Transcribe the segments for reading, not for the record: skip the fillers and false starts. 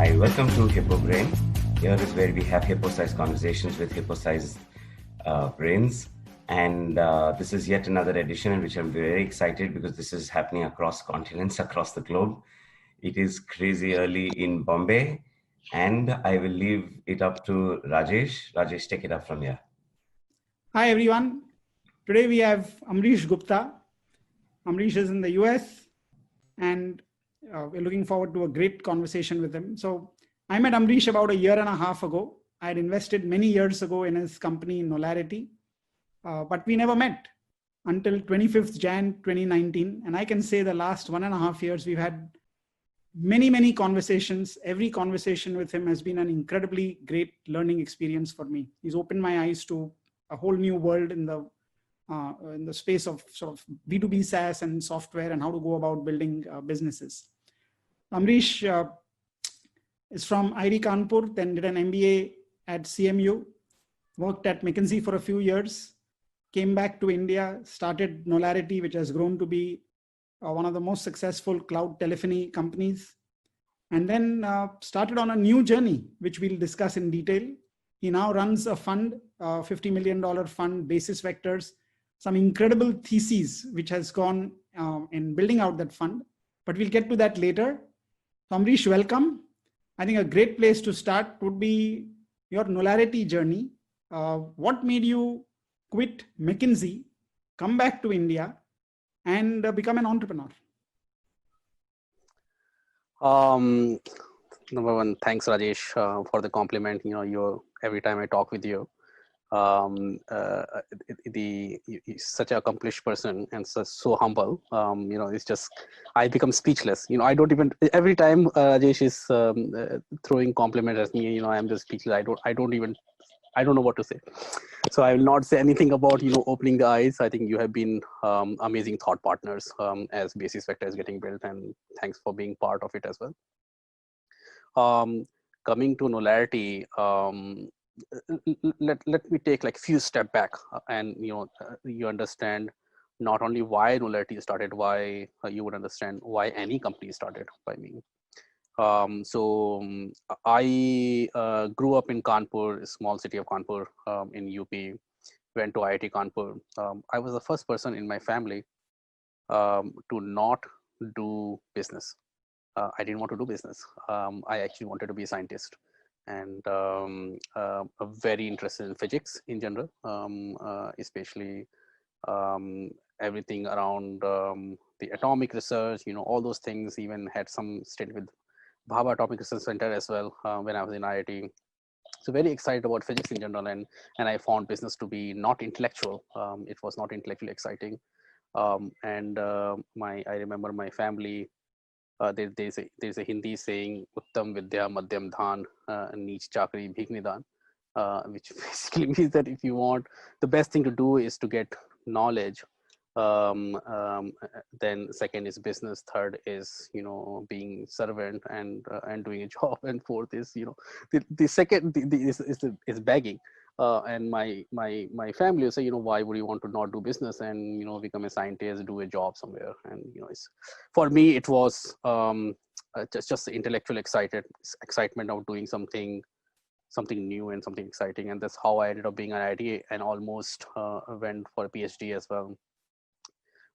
Hi, welcome to Hippo Brain. Here is where we have hippo-sized conversations with hippo-sized brains. And this is yet another edition in which I'm very excited because this is happening across continents, across the globe. It is crazy early in Bombay, and I will leave it up to Rajesh. Rajesh, take it up from here. Hi, everyone. Today we have Ambarish Gupta. Ambarish is in the US, and we're looking forward to a great conversation with him. So I met Ambarish about a year and a half ago. I had invested many years ago in his company, Knowlarity, but we never met until 25th Jan 2019. And I can say the last 1.5 years, we've had many conversations. Every conversation with him has been an incredibly great learning experience for me. He's opened my eyes to a whole new world in the space of sort of B2B SaaS and software and how to go about building businesses. Ambarish is from IIT Kanpur, then did an MBA at CMU, worked at Mckenzie for a few years, came back to India, started Knowlarity, which has grown to be one of the most successful cloud telephony companies, and then started on a new journey, which we'll discuss in detail. He now runs a fund, $50 million fund, Basis Vectors, some incredible theses, which has gone in building out that fund, but we'll get to that later. So Ambarish, welcome. I think a great place to start would be your Knowlarity journey. What made you quit Mckenzie, come back to India, and become an entrepreneur? Number one, thanks Rajesh for the compliment. Every time I talk with you, he's such an accomplished person and so humble. It's just I become speechless. I don't even every time Rajesh is throwing compliment at me. I'm just speechless. I don't know what to say. So I will not say anything about opening the eyes. I think you have been amazing thought partners as Basis Vector is getting built, and thanks for being part of it as well. Coming to Knowlarity, let me take like few step back and you understand not only why Knowlarity started, why you would understand why any company started by me. I grew up in Kanpur, a small city of Kanpur in UP, went to IIT Kanpur. I was the first person in my family to not do business. I didn't want to do business. I actually wanted to be a scientist and very interested in physics in general, especially everything around the atomic research, all those things. Even had some stint with Bhabha Atomic Research Center as well when I was in IIT. So very excited about physics in general, and I found business to be not intellectual. It was not intellectually exciting. I remember my family. There's a Hindi saying "Uttam Vidya Madhyam Dhan, Neech Chakri Bhik Nidan," which basically means that if you want, the best thing to do is to get knowledge. Then second is business, third is being servant and doing a job, and fourth is the second is begging. And my family will say, why would you want to not do business and become a scientist, do a job somewhere? And for me it was just the intellectual excitement of doing something new and something exciting, and that's how I ended up being an IIT and almost went for a PhD as well.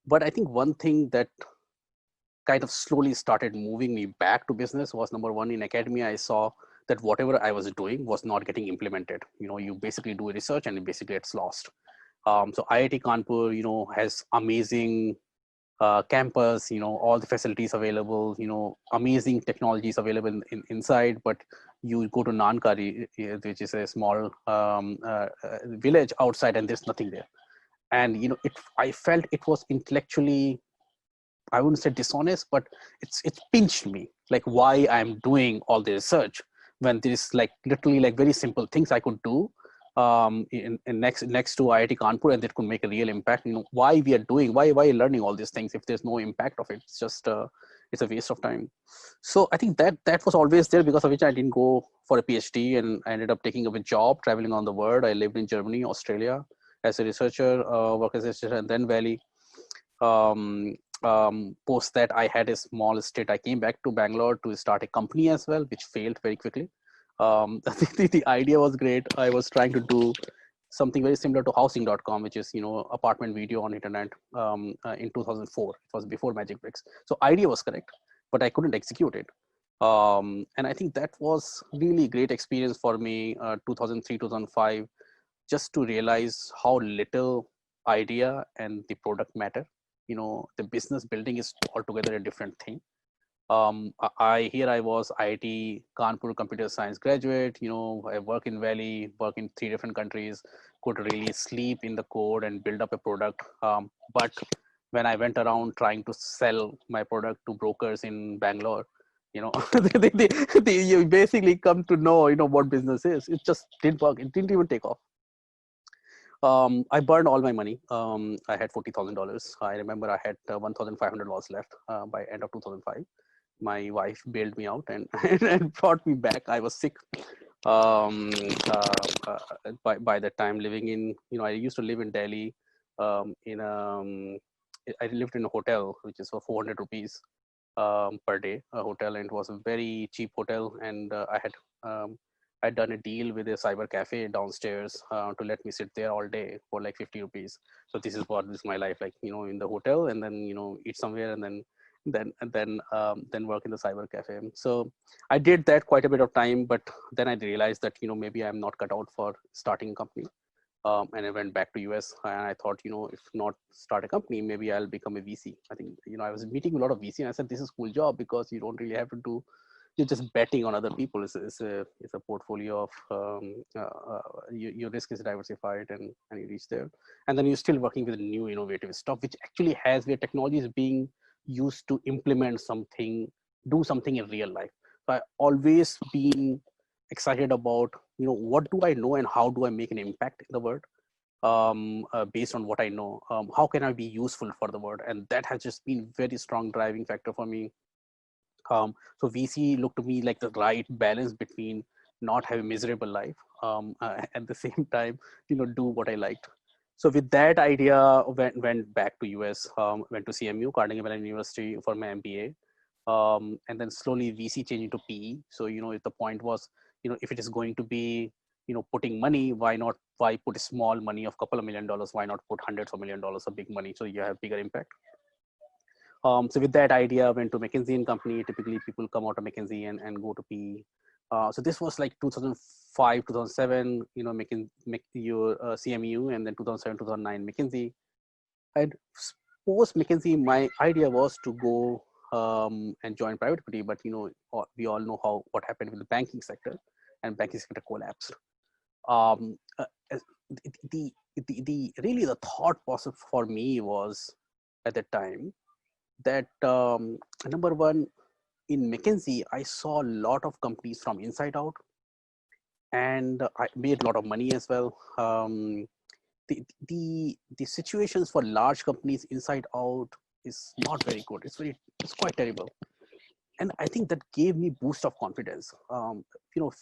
But I think one thing that kind of slowly started moving me back to business was, number one, in academia, I saw that whatever I was doing was not getting implemented. You basically do research and it basically gets lost. So IIT Kanpur, has amazing campus, all the facilities available, amazing technologies available inside, but you go to Nankari, which is a small village outside, and there's nothing there. And I felt it was intellectually, I wouldn't say dishonest, but it's pinched me, like why I'm doing all the research when there's like literally like very simple things I could do in next to IIT Kanpur, and that could make a real impact. Why we are doing, why learning all these things if there's no impact of it? It's just it's a waste of time. So I think that was always there, because of which I didn't go for a PhD, and I ended up taking up a job traveling on the world. I lived in Germany, Australia as a researcher, work as a researcher, and then Valley. Post that, I had a small stint. I came back to Bangalore to start a company as well, which failed very quickly. The idea was great. I was trying to do something very similar to housing.com, which is, apartment video on internet, in 2004. It was before Magic Bricks. So idea was correct, but I couldn't execute it. And I think that was really great experience for me, 2003, 2005, just to realize how little idea and the product matter. The business building is altogether a different thing. Here I was IIT Kanpur computer science graduate. I work in Valley, work in 3 different countries, could really sleep in the code and build up a product. But when I went around trying to sell my product to brokers in Bangalore, you basically come to know, what business is. It just didn't work. It didn't even take off. I burned all my money. I had $40,000. I remember I had $1,500 left by end of 2005. My wife bailed me out and, and brought me back. I was sick. By that time, living in, I used to live in Delhi. I lived in a hotel, which is for 400 rupees per day, a hotel, and it was a very cheap hotel. And I'd done a deal with a cyber cafe downstairs to let me sit there all day for like 50 rupees. So this is my life, like, in the hotel, and then, eat somewhere, and then work in the cyber cafe. So I did that quite a bit of time, but then I realized that, maybe I'm not cut out for starting a company. And I went back to US, and I thought, if not start a company, maybe I'll become a VC. I think, I was meeting a lot of VC, and I said, this is a cool job because you don't really have to do, you're just betting on other people. It's a portfolio of, your risk is diversified, and you reach there. And then you're still working with new innovative stuff, which actually has where technology is being used to implement something, do something in real life. So I always been excited about, what do I know and how do I make an impact in the world, based on what I know. How can I be useful for the world? And that has just been very strong driving factor for me. So VC looked to me like the right balance between not having a miserable life, at the same time, do what I liked. So with that idea, went back to US, went to CMU, Carnegie Mellon University, for my MBA. And then slowly VC changed into PE. So, if the point was, if it is going to be, putting money, why put a small money of couple of $1 million? Why not put hundreds of $1 million of big money? So you have bigger impact. So with that idea, went to Mckenzie and Company. Typically people come out of Mckenzie and go to PE. So this was like 2005, 2007, your CMU, and then 2007, 2009, Mckenzie. And post Mckenzie, my idea was to go and join private equity, but we all know what happened with the banking sector, and banking sector collapsed. Really the thought process for me was at that time that number one, in Mckenzie, I saw a lot of companies from inside out, and I made a lot of money as well. The situations for large companies inside out is not very good. It's quite terrible. And I think that gave me boost of confidence.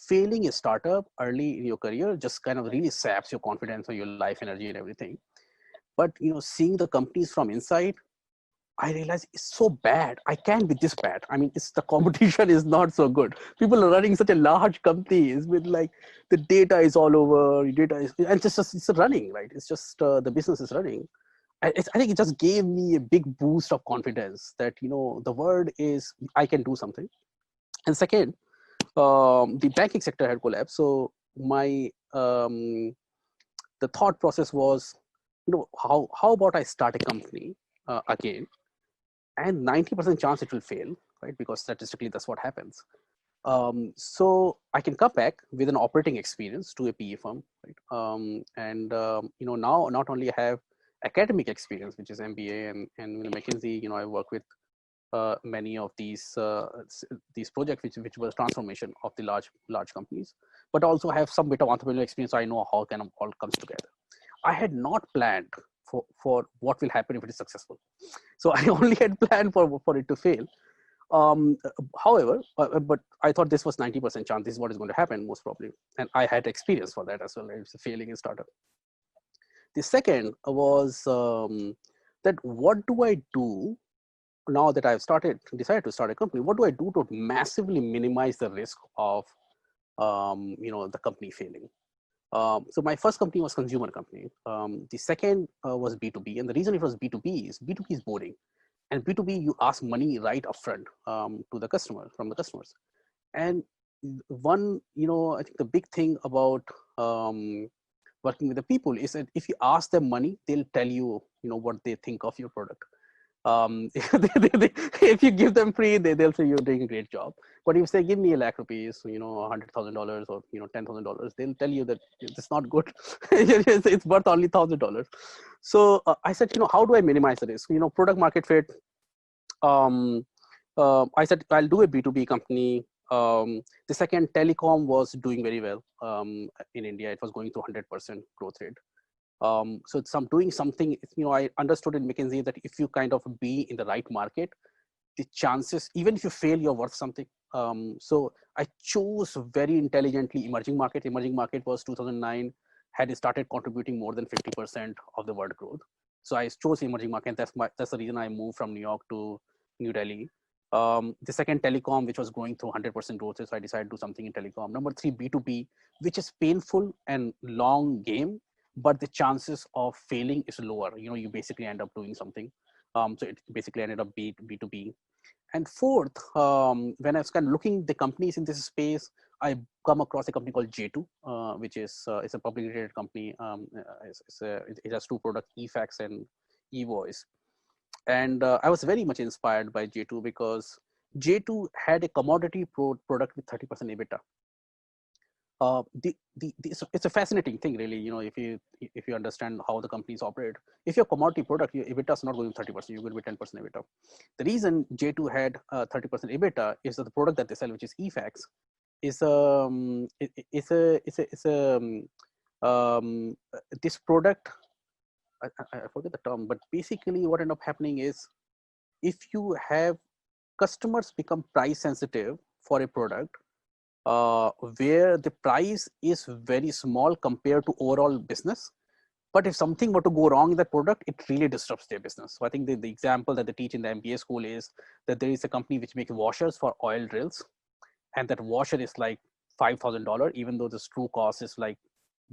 Failing a startup early in your career just kind of really saps your confidence or your life energy and everything. But seeing the companies from inside, I realized it's so bad. I can't be this bad. I mean, the competition is not so good. People are running such a large companies with like the data is all over. And it's running, right? It's just the business is running. I think it just gave me a big boost of confidence that the word is I can do something. And second, the banking sector had collapsed. So my the thought process was, how about I start a company again, and 90% chance it will fail, right? Because statistically that's what happens. So I can come back with an operating experience to a PE firm, right? Now not only have academic experience, which is MBA and Mckenzie, I work with many of these projects which was transformation of the large companies, but also have some bit of entrepreneurial experience. So I know how kind of all comes together. I had not planned for what will happen if it is successful. So I only had planned for it to fail. However, but I thought this was 90% chance. This is what is going to happen most probably. And I had experience for that as well. It's a failing in startup. The second was that what do I do now that I've decided to start a company, what do I do to massively minimize the risk of the company failing? So my first company was consumer company. The second was B2B, and the reason it was B2B is boring, and B2B you ask money right upfront to the customer from the customers. And one, I think the big thing about working with the people is that if you ask them money, they'll tell you, what they think of your product. If you give them free, they'll say you're doing a great job. But if you say, give me ₹1,00,000, $100,000 or, $10,000, they'll tell you that it's not good. It's worth only $1,000. So I said, how do I minimize the risk? Product market fit. I said, I'll do a B2B company. The second, telecom was doing very well in India. It was going to 100% growth rate. So I'm doing something, I understood in Mckenzie that if you kind of be in the right market, the chances, even if you fail, you're worth something. So I chose very intelligently emerging market. Emerging market was 2009, had started contributing more than 50% of the world growth. So I chose emerging market. That's the reason I moved from New York to New Delhi. The second, telecom, which was going through 100% growth. So I decided to do something in telecom. Number three, B2B, which is painful and long game, but the chances of failing is lower. You basically end up doing something. So it basically ended up B2B. And fourth, when I was kind of looking the companies in this space, I come across a company called J2, which is it's a publicly traded company. It has two products, eFax and eVoice. And I was very much inspired by J2 because J2 had a commodity product with 30% EBITDA. It's a fascinating thing, really. If you understand how the companies operate, if your commodity product, your EBITDA is not going 30%, you're going to be 10% EBITDA. The reason J2 had 30% EBITDA is that the product that they sell, which is eFax, is this product. I forget the term, but basically what ended up happening is if you have customers become price sensitive for a product, where the price is very small compared to overall business. But if something were to go wrong in that product, it really disrupts their business. So I think the example that they teach in the MBA school is that there is a company which makes washers for oil drills. And that washer is like $5,000, even though the true cost is like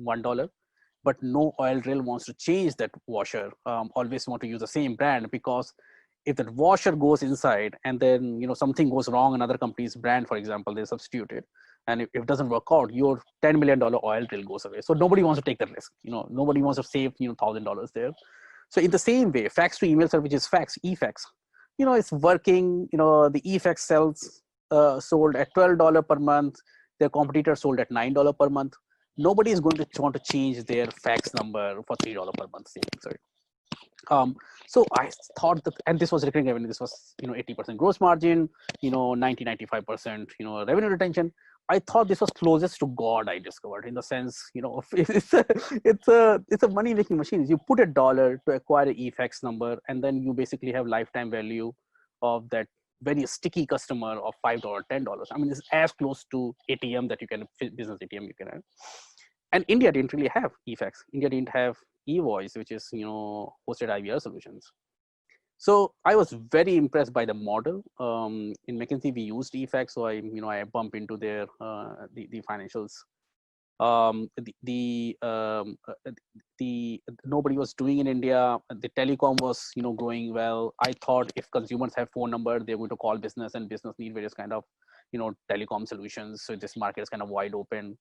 $1. But no oil drill wants to change that washer, always want to use the same brand, because if that washer goes inside and then something goes wrong, another company's brand, for example, they substitute it, and if it doesn't work out, your $10 million oil drill goes away. So nobody wants to take that risk. Nobody wants to save $1,000 there. So in the same way, fax to email service, which is fax, eFax, it's working. The eFax sells sold at $12 per month. Their competitor sold at $9 per month. Nobody is going to want to change their fax number for $3 per month savings, right? So I thought that, and this was recurring revenue. This was 80% gross margin, 90-95% revenue retention. I thought this was closest to God. I discovered, in the sense, it's a money making machine. You put $1 to acquire an eFax number, and then you basically have lifetime value of that very sticky customer of $5, $10. I mean, it's as close to ATM that you can, business ATM you can have. And India didn't really have eFax. India didn't have eVoice, which is hosted IVR solutions. So I was very impressed by the model. In Mckenzie, we used eFax, so I bump into their the financials. Nobody was doing in India. The telecom was growing well. I thought if consumers have phone number, they're going to call business, and business need various kind of telecom solutions. So this market is kind of wide open.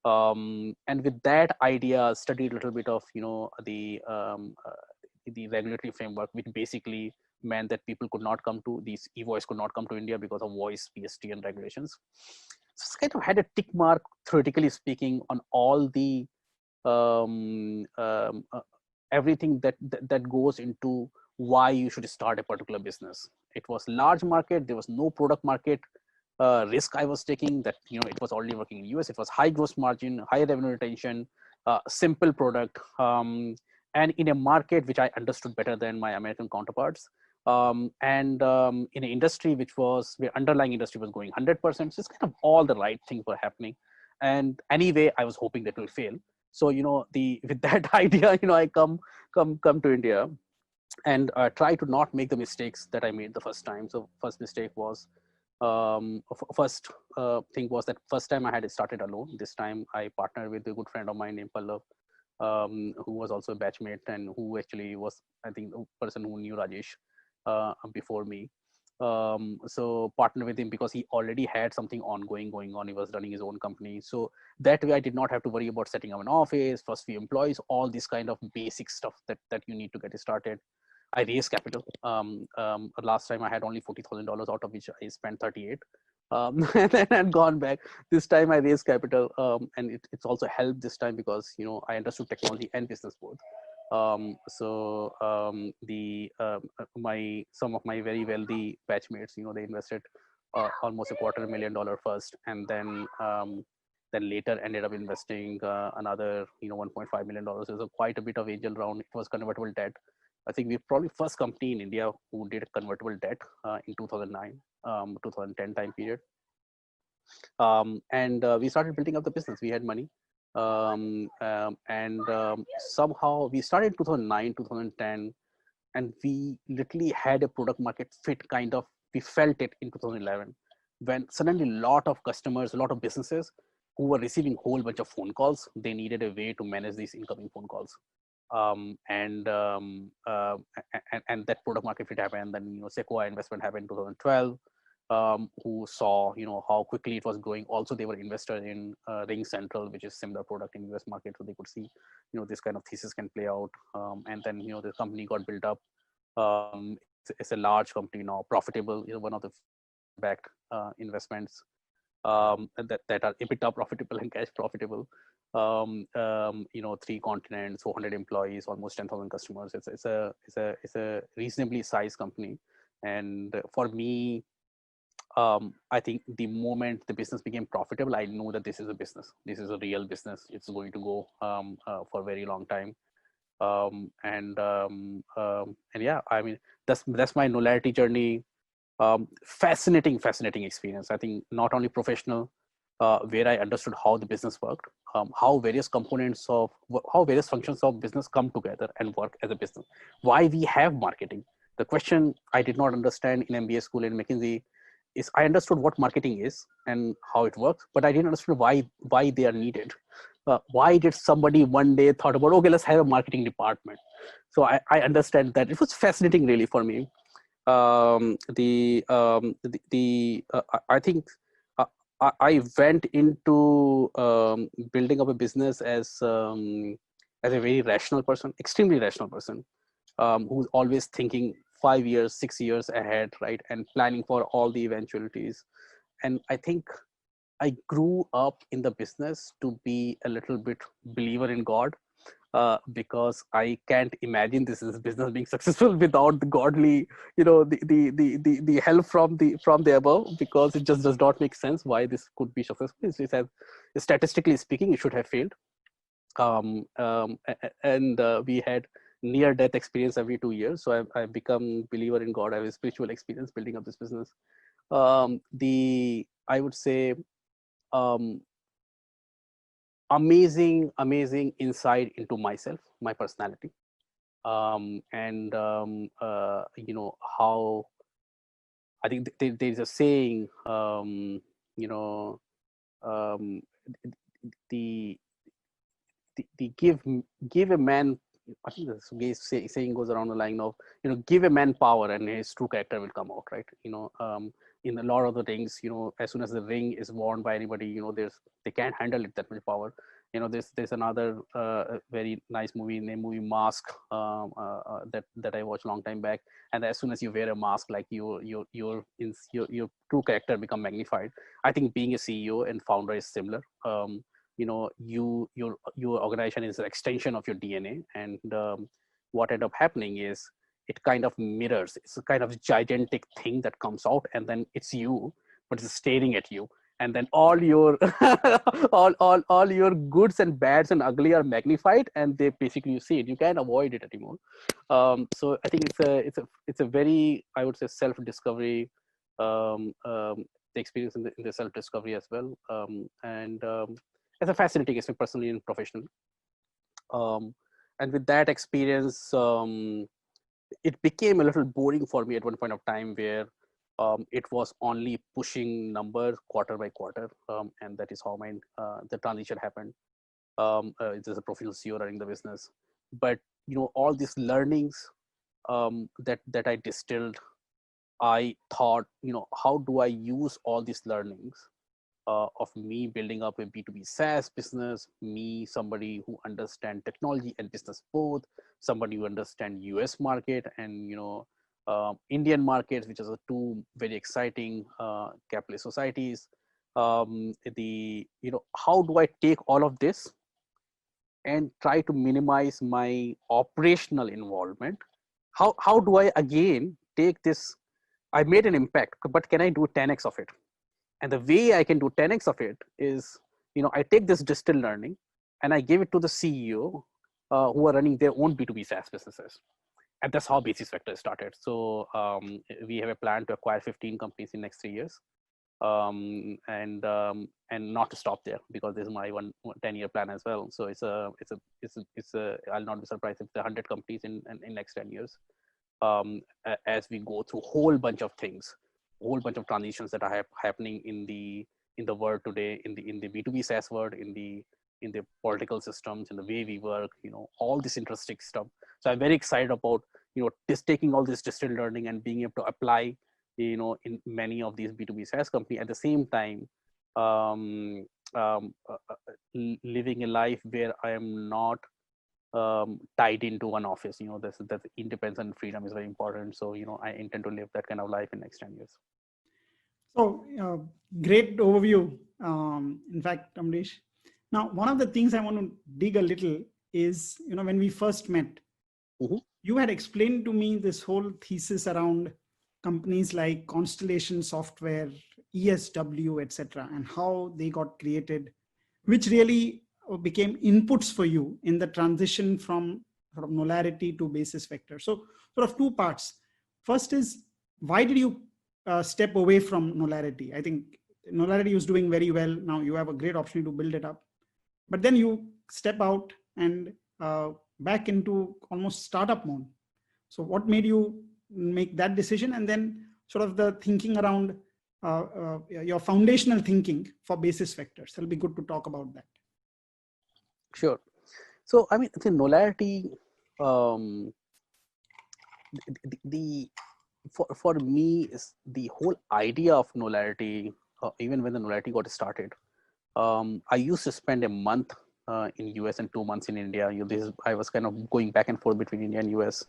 And with that idea, studied a little bit of the regulatory framework, which basically meant that people could not come to these eVoice could not come to India because of voice, PST, and regulations. So it's kind of had a tick mark, theoretically speaking, on all the everything that goes into why you should start a particular business. It was large market. There was no product market risk I was taking, that it was already working in US. It was high gross margin, high revenue retention, simple product, and in a market which I understood better than my American counterparts, and in an industry where underlying industry was going 100%. So it's kind of all the right things were happening. And anyway, I was hoping that it will fail. So with that idea, I come to India. try to not make the mistakes that I made the first time. So first mistake was, first thing was that first time I had started alone. This time I partnered with a good friend of mine named Pallav, who was also a batchmate and who actually was, I think, the person who knew Rajesh before me. So partner with him because he already had something ongoing going on. He was running his own company. So that way I did not have to worry about setting up an office, first few employees, all this kind of basic stuff that you need to get started. I raised capital. Last time I had only $40,000, out of which I spent 38. And then I'd gone back. This time I raised capital, and it's also helped this time because I understood technology and business both. The my some of my very wealthy batchmates, they invested almost $250,000 first, and then later ended up investing another $1.5 million. It was quite a bit of angel round. It was convertible debt. I think we're probably first company in India who did convertible debt in 2009, 2010 time period. And we started building up the business. We had money. Somehow we started in 2009, 2010, and we literally had a product market fit kind of. We felt it in 2011 when suddenly a lot of customers, a lot of businesses who were receiving a whole bunch of phone calls, they needed a way to manage these incoming phone calls. And that product market fit happened. Then Sequoia investment happened in 2012, who saw how quickly it was growing. Also, they were invested in Ring Central, which is similar product in US market, so they could see this kind of thesis can play out. And then the company got built up. It's a large company now, profitable. One of the backed investments that are EBITDA profitable and cash profitable. 3 continents, 400 employees, almost 10,000 customers. It's a reasonably sized company. And for me, I think the moment the business became profitable, I know that this is a business. This is a real business. It's going to go for a very long time. And yeah, I mean, that's my Knowlarity journey. Fascinating experience. I think not only professional, where I understood how the business worked, how various functions of business come together and work as a business. Why we have marketing. The question I did not understand in MBA school in Mckenzie is I understood what marketing is and how it works, but I didn't understand why they are needed. Why did somebody one day thought about, okay, let's have a marketing department? So I understand that. It was fascinating really for me. I think I went into building up a business as a very rational person, extremely rational person, who's always thinking 5 years, 6 years ahead, right? And planning for all the eventualities. And I think I grew up in the business to be a little bit believer in God, because I can't imagine this business being successful without the godly, the help from the above, because it just does not make sense why this could be successful. Statistically speaking, it should have failed. We had near death experience every 2 years. So I've become believer in God. I have a spiritual experience building up this business. I would say, amazing insight into myself, my personality, how I think there's a saying, the give a man, I think this saying goes around the line of, give a man power and his true character will come out, right? In a lot of the things, as soon as the ring is worn by anybody, they can't handle it, that much power. There's another very nice movie named Mask, that I watched a long time back. And as soon as you wear a mask, like your true character become magnified. I think being a CEO and founder is similar. Your organization is an extension of your DNA, and what end up happening is it kind of mirrors. It's a kind of gigantic thing that comes out, and then it's you, but it's staring at you, and then all your all your goods and bads and ugly are magnified, and they basically, you see it. You can't avoid it anymore. So I think it's a very, I would say, self-discovery. The experience in the self-discovery as well, and it's a fascinating experience personally and professionally. And with that experience, it became a little boring for me at one point of time where it was only pushing numbers quarter by quarter, and that is how the transition happened. There's a professional CEO running the business, but all these learnings that I distilled, I thought, how do I use all these learnings of me building up a B2B SaaS business, me, somebody who understands technology and business both, somebody who understands US market and, Indian markets, which are two very exciting capitalist societies. How do I take all of this and try to minimize my operational involvement? How do I again take this? I made an impact, but can I do 10x of it? And the way I can do 10x of it is, I take this distilled learning and I give it to the CEO who are running their own B2B SaaS businesses. And that's how Basis Vector started. So we have a plan to acquire 15 companies in next 3 years. And not to stop there, because this is my 10-year plan as well. So I'll not be surprised if there are 100 companies in next 10 years. As we go through a whole bunch of things, a whole bunch of transitions that are happening in the world today, in the B2B SaaS world, in the political systems, in the way we work, all this interesting stuff. So I'm very excited about, taking all this distilled learning and being able to apply, in many of these B2B SaaS companies. At the same time, living a life where I am not tied into one office. That independence and freedom is very important. So, I intend to live that kind of life in next 10 years. So great overview. In fact, Ambarish. Now, one of the things I want to dig a little is, when we first met, you had explained to me this whole thesis around companies like Constellation Software, ESW, etc., and how they got created, which really became inputs for you in the transition from Knowlarity to Basis Vector. So sort of two parts. First is, why did you step away from Knowlarity? I think Knowlarity was doing very well. Now you have a great opportunity to build it up. But then you step out and back into almost startup mode. So what made you make that decision? And then sort of the thinking around your foundational thinking for Basis Vectors. It'll be good to talk about that. Sure. So, I mean, the Knowlarity, for me, is the whole idea of Knowlarity, even when the Knowlarity got started, I used to spend a month in US and 2 months in India. I was kind of going back and forth between India and US.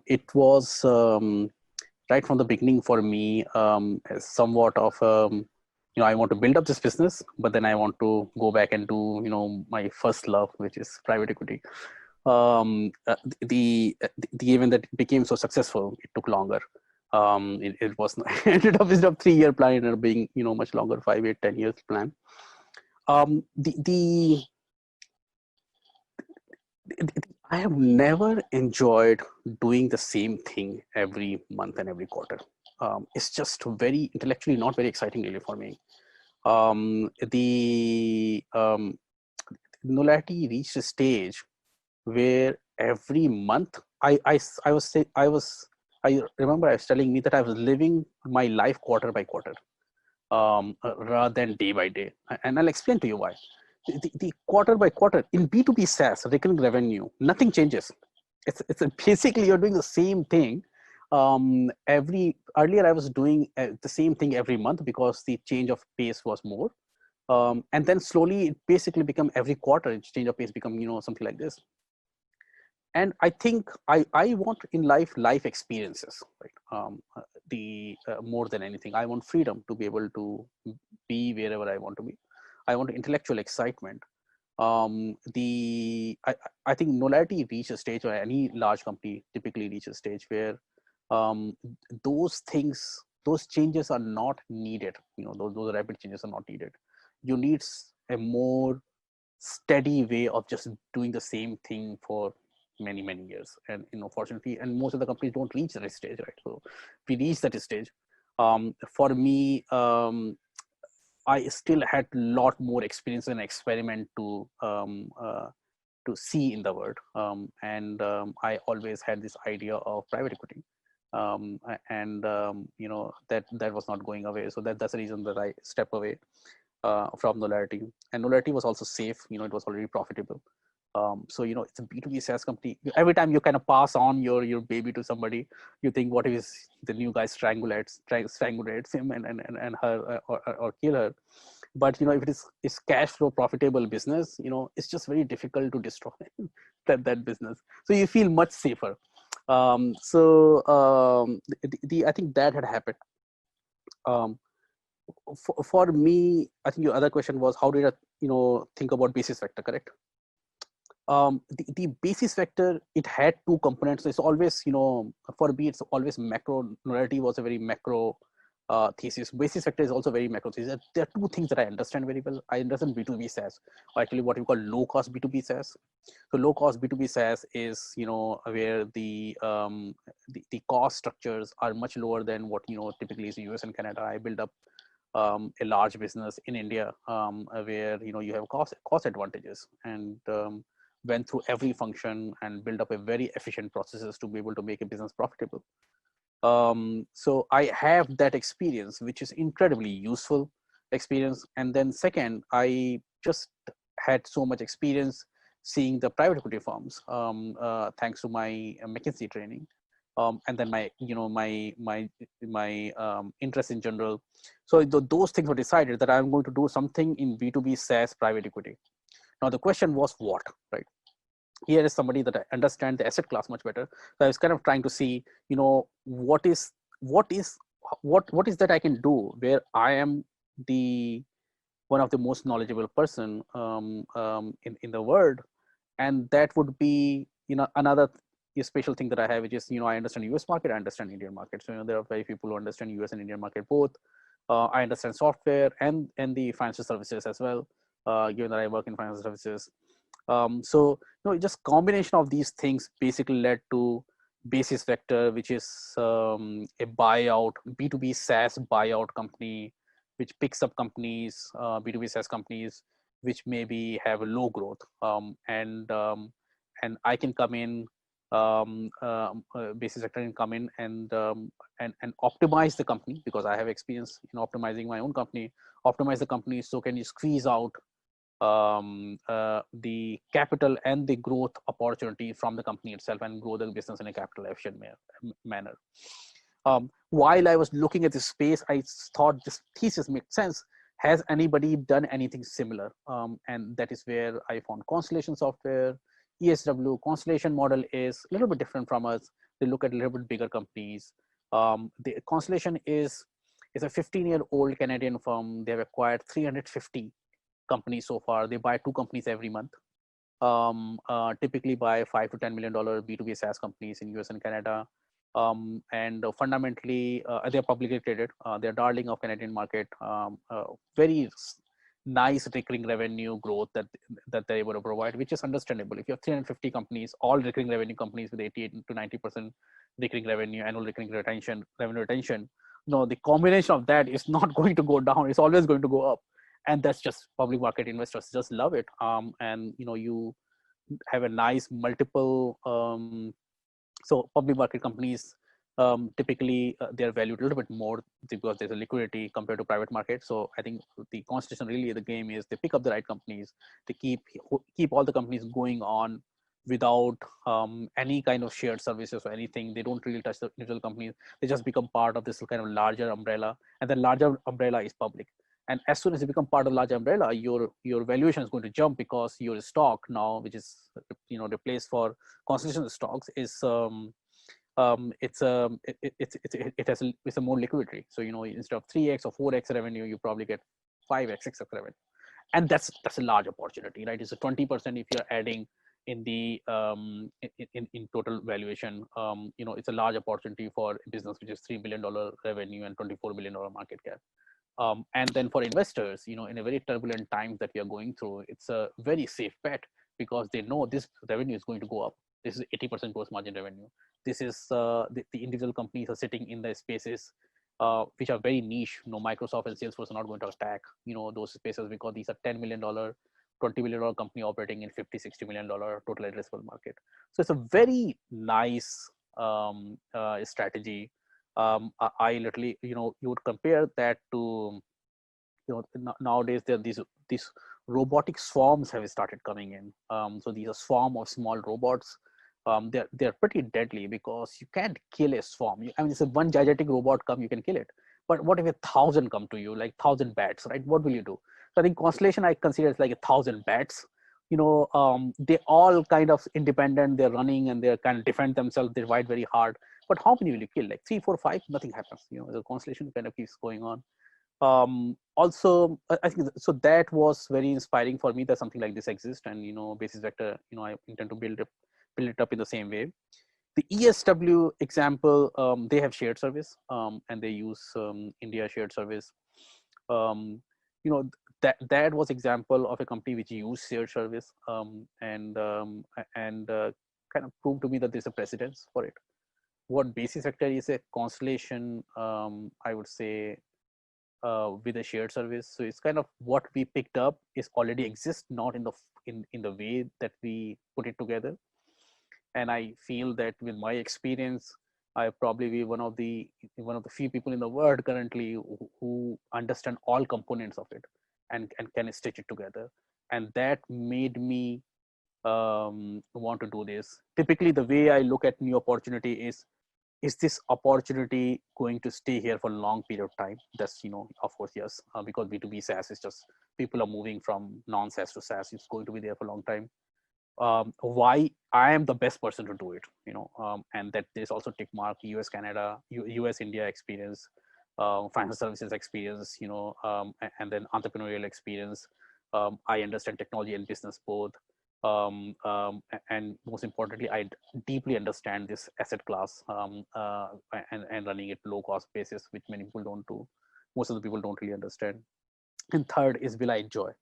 It was right from the beginning for me, somewhat of I want to build up this business, but then I want to go back and do my first love, which is private equity. The event that became so successful, it took longer. It was ended up with a 3-year plan, ended up being much longer, 5, 8, 10 years plan. I have never enjoyed doing the same thing every month and every quarter. It's just very intellectually not very exciting really for me. The Knowlarity reached a stage where every month I remember I was telling me that I was living my life quarter by quarter, rather than day by day. And I'll explain to you why. The quarter by quarter in B2B SaaS, recurring revenue, nothing changes. It's basically you're doing the same thing. Earlier I was doing the same thing every month because the change of pace was more. And then slowly it basically become every quarter, change of pace become, something like this. And I think I want in life experiences, right? More than anything, I want freedom to be able to be wherever I want to be. I want intellectual excitement. I think Knowlarity reaches a stage, or any large company typically reaches a stage where those changes are not needed. Those rapid changes are not needed. You need a more steady way of just doing the same thing for many years. And fortunately, and most of the companies don't reach that stage, right? So we reach that stage. For me, I still had a lot more experience and experiment to to see in the world. I always had this idea of private equity. That was not going away. So that's the reason that I step away from Knowlarity. And Knowlarity was also safe. It was already profitable. So it's a B2B SaaS company. Every time you kind of pass on your baby to somebody, you think, what if the new guy strangulates him and her or kill her? But if it's cash flow profitable business, it's just very difficult to destroy that business. So you feel much safer. I think that had happened. For me, I think your other question was, how did I think about basis vector, correct? The basis vector, it had two components. It's always, for me, it's always macro. Knowlarity was a very macro thesis. Basis vector is also very macro thesis. There are two things that I understand very well. I understand B2B SaaS, or actually what we call low cost B2B SaaS. So low cost B2B SaaS is, where the cost structures are much lower than what, typically is US and Canada. I build up a large business in India, where, you have cost advantages, and went through every function and build up a very efficient processes to be able to make a business profitable. So I have that experience, which is incredibly useful experience. And then second, I just had so much experience seeing the private equity firms, thanks to my Mckenzie training. And then my interest in general. So those things were decided that I'm going to do something in B2B SaaS private equity. Now the question was what, right? Here is somebody that I understand the asset class much better. So I was kind of trying to see, what is that I can do where I am one of the most knowledgeable person in the world, and that would be another special thing that I have, which is I understand US market, I understand Indian market. So there are very few people who understand US and Indian market both. I understand software and the financial services as well, given that I work in financial services. So just combination of these things basically led to basis vector, which is a buyout B2B SaaS buyout company, which picks up companies, B2B SaaS companies, which maybe have a low growth, and I can come in, basis vector can come in and optimize the company, because I have experience in optimizing my own company. Optimize the company, so can you squeeze out the capital and the growth opportunity from the company itself and grow the business in a capital efficient manner. While I was looking at this space, I thought this thesis makes sense. Has anybody done anything similar? And that is where I found Constellation Software, ESW. Constellation model is a little bit different from us. They look at a little bit bigger companies. The Constellation is a 15-year-old Canadian firm. They have acquired 350 companies so far. They buy 2 companies every month. Typically buy $5 to $10 million B2B SaaS companies in US and Canada. And fundamentally, they're publicly traded. They're darling of Canadian market. Very nice recurring revenue growth that they're able to provide, which is understandable. If you have 350 companies, all recurring revenue companies with 88 to 90% recurring revenue, annual recurring revenue retention, the combination of that is not going to go down. It's always going to go up. And that's just public market investors just love it. And you have a nice multiple. So public market companies, typically they're valued a little bit more because there's a liquidity compared to private market. So I think the Constellation, really the game is they pick up the right companies, they keep all the companies going on without any kind of shared services or anything. They don't really touch the individual companies. They just become part of this kind of larger umbrella, and the larger umbrella is public. And as soon as you become part of the large umbrella, your valuation is going to jump, because your stock now, which is replaced for Constellation stocks, is it's a more liquidity. So instead of 3x or 4x revenue, you probably get 5x, 6x revenue, and that's a large opportunity, right? It's a 20% if you're adding in the in total valuation. It's a large opportunity for a business which is $3 billion revenue and $24 billion market cap. And then for investors, in a very turbulent times that we are going through, it's a very safe bet, because they know this revenue is going to go up. This is 80% gross margin revenue. This is the individual companies are sitting in the spaces which are very niche. Microsoft and Salesforce are not going to attack those spaces, because these are $10 million $20 million company operating in $50-60 million total addressable market. So it's a very nice strategy. I literally, you would compare that to, nowadays there are these robotic swarms have started coming in. So these are swarm of small robots. They're pretty deadly because you can't kill a swarm. I mean, it's a one gigantic robot come, you can kill it. But what if 1,000 come to you, like 1,000 bats, right? What will you do? So I think Constellation I consider it's like 1,000 bats. They all kind of independent. They're running and they're kind of defend themselves. They fight very hard. But how many will you kill? Like 3, 4, 5? Nothing happens. The Constellation kind of keeps going on. Also, I think so that was very inspiring for me that something like this exists, and Basis Vector, I intend to build it up in the same way. The ESW example, they have shared service, and they use India shared service. That was example of a company which used shared service, and kind of proved to me that there's a precedence for it. What Basis Vector is a Constellation, I would say, with a shared service. So it's kind of what we picked up is already exists, not in the way that we put it together. And I feel that with my experience, I probably be one of the few people in the world currently who understand all components of it and can stitch it together. And that made me want to do this. Typically, the way I look at new opportunity is this opportunity going to stay here for a long period of time? That's, of course, yes, because B2B SaaS is just people are moving from non-SaaS to SaaS. It's going to be there for a long time. Why I am the best person to do it, and that there's also tick mark US, Canada, US, India experience, financial services experience, and then entrepreneurial experience. I understand technology and business both. And most importantly, I deeply understand this asset class and running it low cost basis, which many people don't do. Most of the people don't really understand. And third is, will I enjoy?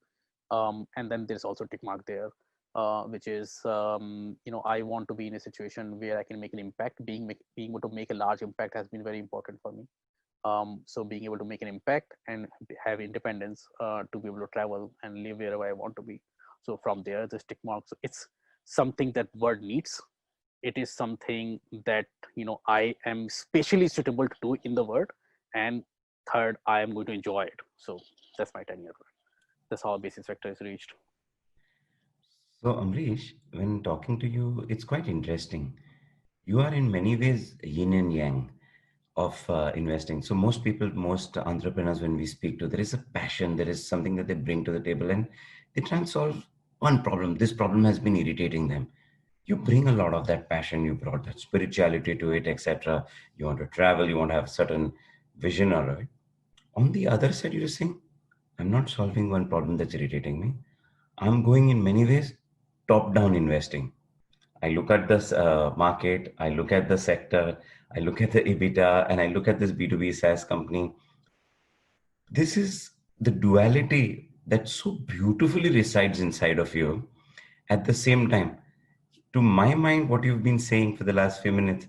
And then there's also tick mark there, which is, I want to be in a situation where I can make an impact. Being able to make a large impact has been very important for me. So being able to make an impact and have independence to be able to travel and live wherever I want to be. So from there, the tick marks, it's something that world needs. It is something that, I am spatially suitable to do in the world. And third, I am going to enjoy it. So that's my 10-year plan. That's how Basis Vector is reached. So, Amrish, when talking to you, it's quite interesting. You are in many ways yin and yang of investing. So most entrepreneurs, when we speak to, there is a passion, there is something that they bring to the table, and they try and solve one problem. This problem has been irritating them. You bring a lot of that passion, you brought that spirituality to it, etc. You want to travel, you want to have a certain vision, all right. On the other side, you're saying, I'm not solving one problem that's irritating me. I'm going in many ways top-down investing. I look at this market, I look at the sector, I look at the EBITDA, and I look at this B2B SaaS company. This is the duality that so beautifully resides inside of you. At the same time, to my mind, what you've been saying for the last few minutes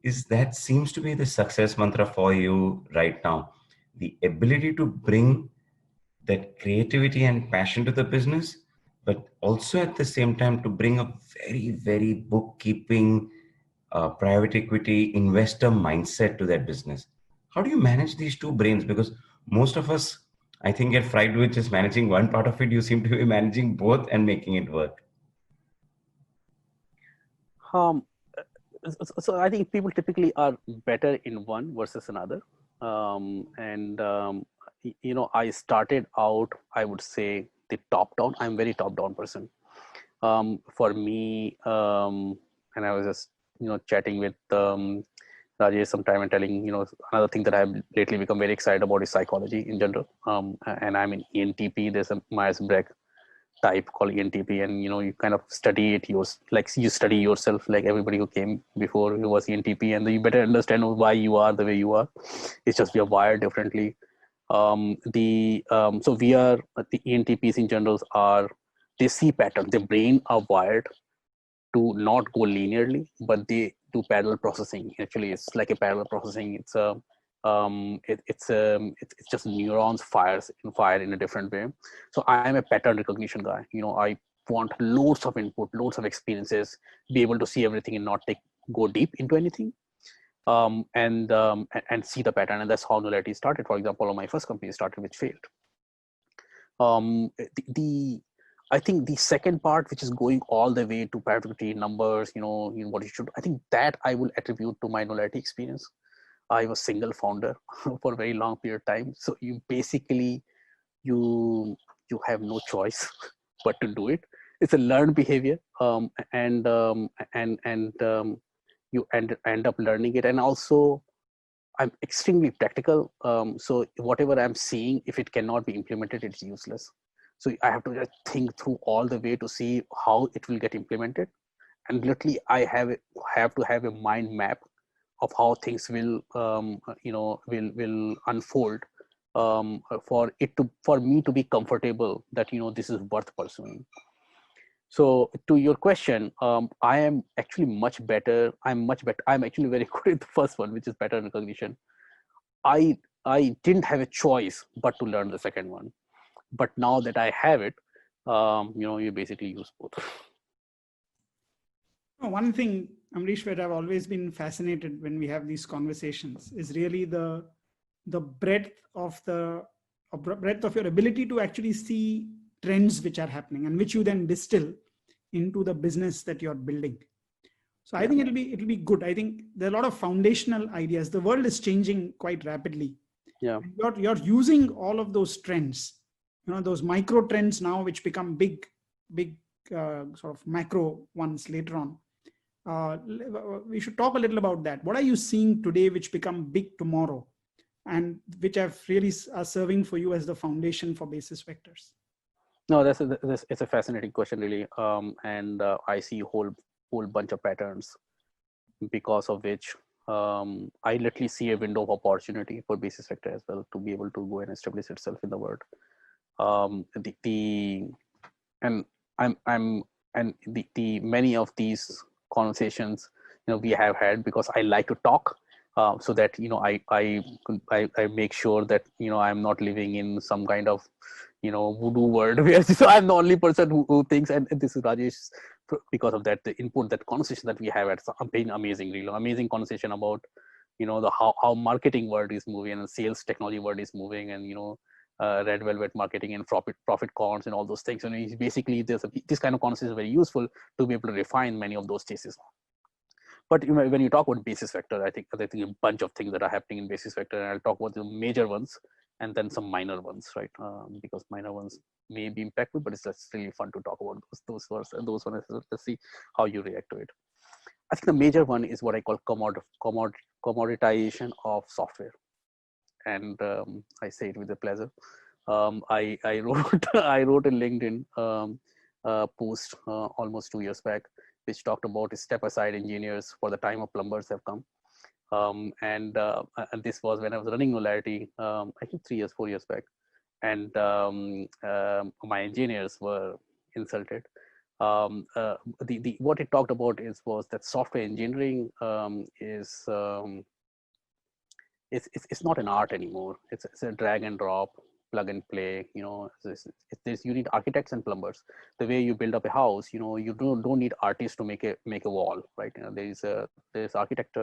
is that seems to be the success mantra for you right now. The ability to bring that creativity and passion to the business, but also at the same time to bring a very, very bookkeeping, private equity investor mindset to that business. How do you manage these two brains? Because most of us, I think, get fried with just managing one part of it. You seem to be managing both and making it work. Um, so I think people typically are better in one versus another. I started out, I would say, the top down. I'm very top down person. For me, and I was just, chatting with Rajesh sometime and telling, another thing that I've lately become very excited about is psychology in general. And I'm in ENTP. There's a Myers-Briggs type called ENTP, and you kind of study it. You study yourself, like everybody who came before who was ENTP, and you better understand why you are the way you are. It's just we are wired differently. So we are the ENTPs in general they see pattern. Their brain are wired to not go linearly, but they do parallel processing. Actually, it's like a parallel processing. It's just neurons fire in a different way. So I am a pattern recognition guy. I want loads of input, loads of experiences, be able to see everything and not go deep into anything, and see the pattern. And that's how Knowlarity started. For example, my first company started, which failed. I think the second part, which is going all the way to productivity numbers, what you should, I think that I will attribute to my Knowlarity experience. I was single founder for a very long period of time. So you basically, you have no choice but to do it. It's a learned behavior, and you end up learning it. And also, I'm extremely practical. So whatever I'm seeing, if it cannot be implemented, it's useless. So I have to just think through all the way to see how it will get implemented. And literally, I have to have a mind map of how things will unfold, for me to be comfortable that this is worth pursuing. So to your question, I am actually much better. I'm actually very good at the first one, which is pattern recognition. I didn't have a choice but to learn the second one. But now that I have it, you basically use both. One thing, Ambarish, where I've always been fascinated when we have these conversations is really the breadth of your ability to actually see trends which are happening and which you then distill into the business that you're building. So I think it'll be good. I think there are a lot of foundational ideas. The world is changing quite rapidly. Yeah. You're using all of those trends, those micro trends now, which become big sort of macro ones later on. We should talk a little about that. What are you seeing today which become big tomorrow, and which are really are serving for you as the foundation for basis vectors? No, it's a fascinating question, really. And I see a whole bunch of patterns, because of which I literally see a window of opportunity for basis vector as well to be able to go and establish itself in the world. The many of these conversations we have had, because I like to talk, so that I make sure that I'm not living in some kind of voodoo world where so I'm the only person who thinks, and this is Rajesh. Because of that, the input, that conversation that we have had been amazing, really amazing conversation about the how marketing world is moving and sales technology world is moving, and red velvet marketing and profit cons and all those things. And basically this kind of conversation is very useful to be able to refine many of those cases. But when you talk about basis vector, I think a bunch of things that are happening in basis vector, and I'll talk about the major ones and then some minor ones, right? Because minor ones may be impactful, but it's just really fun to talk about those ones, and those ones, let's see how you react to it. I think the major one is what I call commoditization of software. And I say it with a pleasure. I wrote I wrote a LinkedIn post almost 2 years back, which talked about step aside engineers, for the time of plumbers have come. And this was when I was running Knowlarity, I think 4 years back. And my engineers were insulted. What it talked about was that software engineering is it's not an art anymore. It's a drag and drop, plug and play. You need architects and plumbers. The way you build up a house, you don't need artists to make a wall, right? There's architect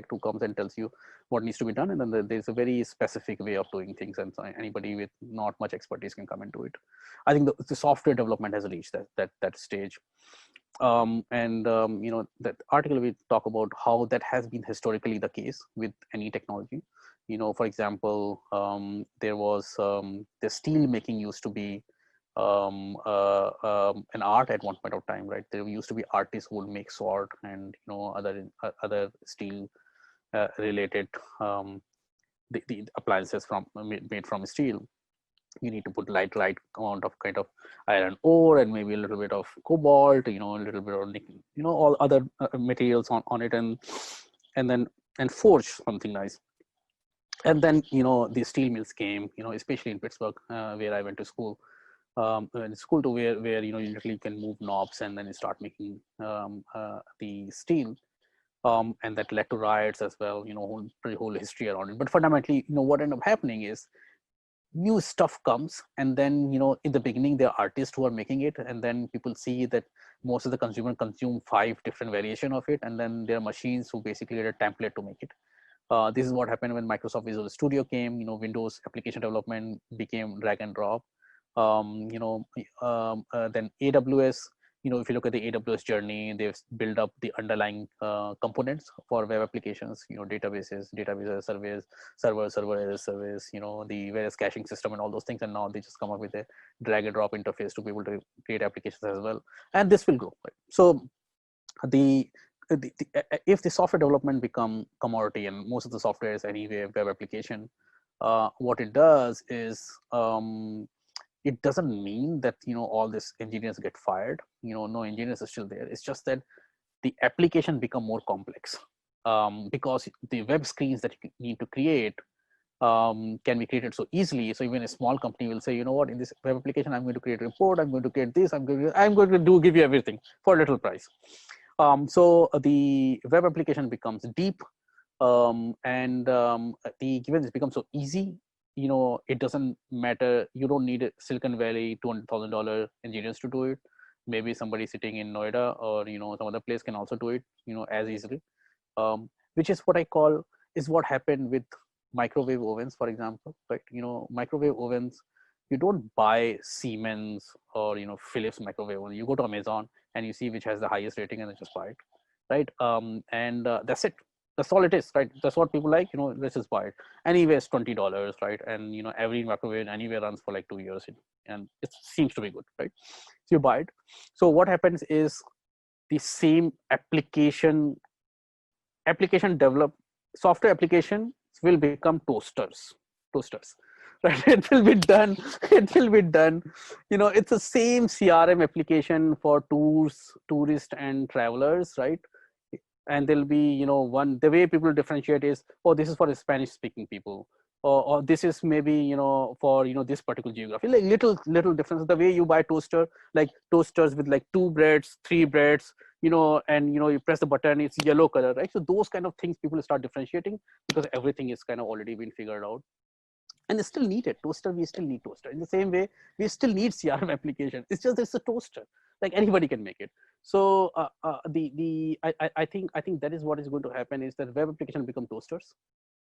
who comes and tells you what needs to be done, and then there's a very specific way of doing things, and so anybody with not much expertise can come and do it. I think the software development has reached that stage. That article we talk about how that has been historically the case with any technology. For example, there was the steel making used to be an art at one point of time, right? There used to be artists who would make sword and other steel related the appliances made from steel. You need to put right amount of kind of iron ore and maybe a little bit of cobalt, a little bit of nickel, all other materials on it, and forge something nice. And then the steel mills came, especially in Pittsburgh, where I went to school. In school to where you literally can move knobs and then you start making the steel. and that led to riots as well, whole history around it. But fundamentally, what ended up happening is new stuff comes, and then in the beginning there are artists who are making it, and then people see that most of the consumer consume 5 different variation of it, and then there are machines who basically get a template to make it. This is what happened when Microsoft Visual Studio came. Windows application development became drag and drop. Then AWS, if you look at the AWS journey, they've built up the underlying components for web applications, databases, database as a service, server as a service, the various caching system and all those things. And now they just come up with a drag and drop interface to be able to create applications as well. And this will grow. Right? So if the software development become commodity, and most of the software is anyway web application, what it does is it doesn't mean that all these engineers get fired. No engineers are still there. It's just that the application become more complex, because the web screens that you need to create can be created so easily. So even a small company will say, what, in this web application, I'm going to create a report, I'm going to create this, I'm going to give you everything for a little price. So the web application becomes deep, and given it becomes so easy, it doesn't matter. You don't need a Silicon Valley $200,000 engineers to do it. Maybe somebody sitting in Noida or some other place can also do it as easily, which is what I call is what happened with microwave ovens, for example. Right? Microwave ovens, you don't buy Siemens or Philips microwave oven. You go to Amazon and you see which has the highest rating and then just buy it, right? And that's it. That's all it is, right? That's what people like. Let's just buy it. Anyway, it's $20, right? And every microwave anyway runs for like 2 years, and it seems to be good, right? So you buy it. So what happens is the same application develop software application will become toasters, right? It will be done. It's the same CRM application for tourists and travelers, right? And there'll be the way people differentiate is, oh, this is for Spanish speaking people, or this is maybe for this particular geography. Like little difference. The way you buy toasters with like 2 breads, 3 breads, and you press the button, it's yellow color, right? So those kind of things people start differentiating, because everything is kind of already been figured out. And they still need it. Toaster, we still need toaster. In the same way, we still need CRM application. It's just it's a toaster. Like anybody can make it. So I think that is what is going to happen, is that web application become toasters,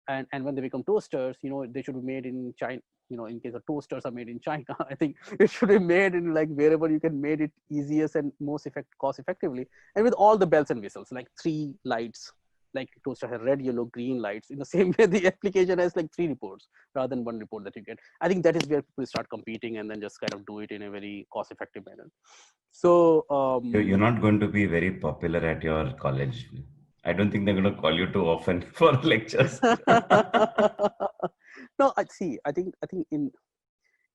and when they become toasters, they should be made in China. In case of toasters are made in China, I think it should be made in like wherever you can make it easiest and most cost effectively, and with all the bells and whistles, like 3 lights. Like toaster has red, yellow, green lights. In the same way, the application has like 3 reports rather than 1 report that you get. I think that is where people start competing and then just kind of do it in a very cost-effective manner. So You're not going to be very popular at your college. I don't think they're going to call you too often for lectures. No, I see. I think in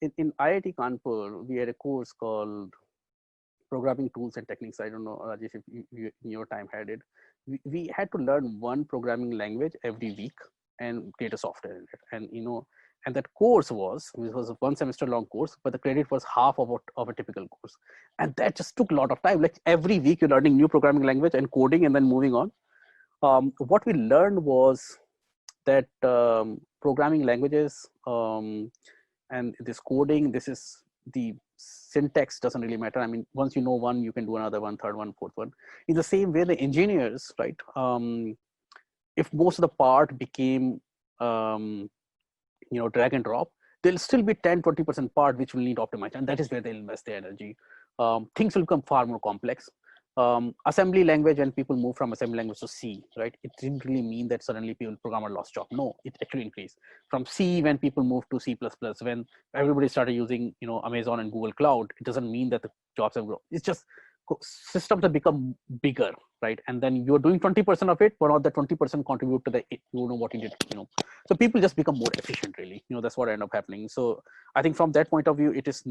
IIT Kanpur, we had a course called Programming Tools and Techniques. I don't know, Rajesh, if you in your time had it. We had to learn 1 programming language every week and create a software in it. And and that course was a 1 semester long course, but the credit was half of a typical course. And that just took a lot of time. Like every week you're learning new programming language and coding and then moving on. What we learned was that programming languages and this coding, this is the syntax doesn't really matter. I mean, once you know one, you can do another one, third one, fourth one. In the same way, the engineers, right? If most of the part became, drag and drop, there'll still be 10-20% part which will need optimized, and that is where they'll invest their energy. Things will become far more complex. Assembly language, when people move from assembly language to C, right? It didn't really mean that suddenly people programmer lost job. No, it actually increased. From C, when people moved to C++, when everybody started using, Amazon and Google Cloud, it doesn't mean that the jobs have grown. It's just systems have become bigger, right? And then you're doing 20% of it, but not the 20% contribute to the, what you did, So people just become more efficient, really. That's what ended up happening. So I think from that point of view, it is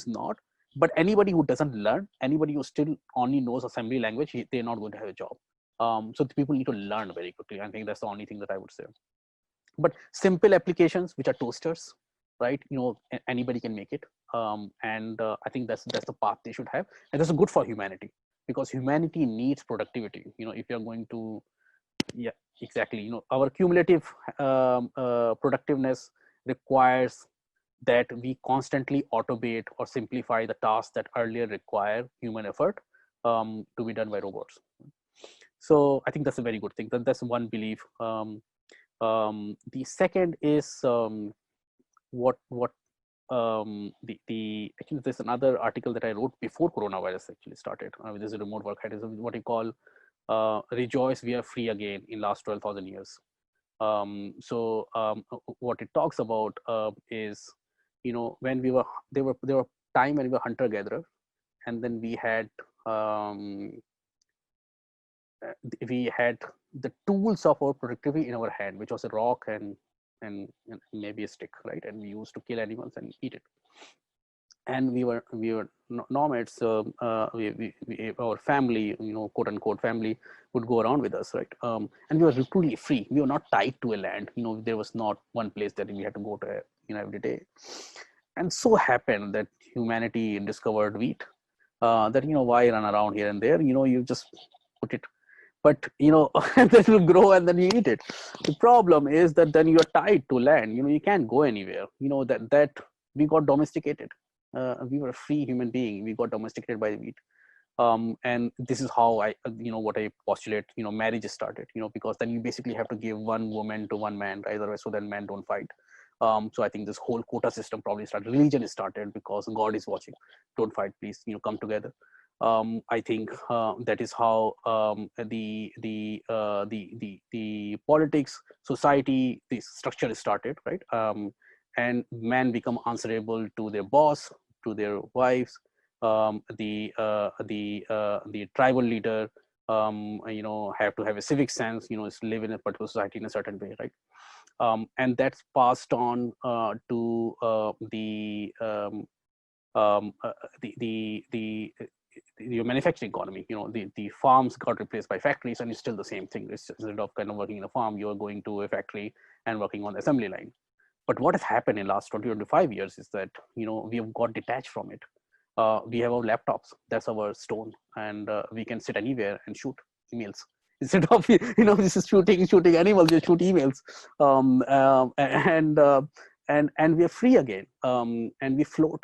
not. But anybody who doesn't learn, anybody who still only knows assembly language, they're not going to have a job. So the people need to learn very quickly. I think that's the only thing that I would say. But simple applications, which are toasters, right? Anybody can make it. And I think that's the path they should have. And that's good for humanity, because humanity needs productivity. If you're going to Yeah, exactly. Our cumulative productiveness requires that we constantly automate or simplify the tasks that earlier require human effort to be done by robots. So I think that's a very good thing. That's one belief. The second is what the actually there's another article that I wrote before coronavirus actually started. There's a remote work. It is what you call rejoice, we are free again in last 12,000 years. What it talks about is, when there were time when we were hunter gatherer, and then we had the tools of our productivity in our hand, which was a rock and maybe a stick, right? And we used to kill animals and eat it. And we were nomads. Our family, quote unquote family, would go around with us, right? And we were truly free. We were not tied to a land. There was not one place that we had to go to, every day. And so happened that humanity discovered wheat. That why run around here and there? You just put it, but that will grow and then you eat it. The problem is that then you're tied to land. You can't go anywhere. That we got domesticated. We were a free human being. We got domesticated by the wheat. And this is how what I postulate, marriage started, because then you basically have to give one woman to one man, right? Otherwise, so then men don't fight. So I think this whole quota system probably started. Religion started because God is watching. Don't fight, please. Come together. I think that is how the politics, society, the structure is started, right? And men become answerable to their boss, to their wives. The tribal leader, have to have a civic sense, live in a particular society in a certain way, right? And that's passed on to your manufacturing economy. The farms got replaced by factories, and it's still the same thing. It's instead of kind of working in a farm, you're going to a factory and working on the assembly line. But what has happened in the last 20 or 25 years is that we have got detached from it. We have our laptops. That's our stone, and we can sit anywhere and shoot emails. Instead of this is shooting animals, you shoot emails, and we are free again, and we float.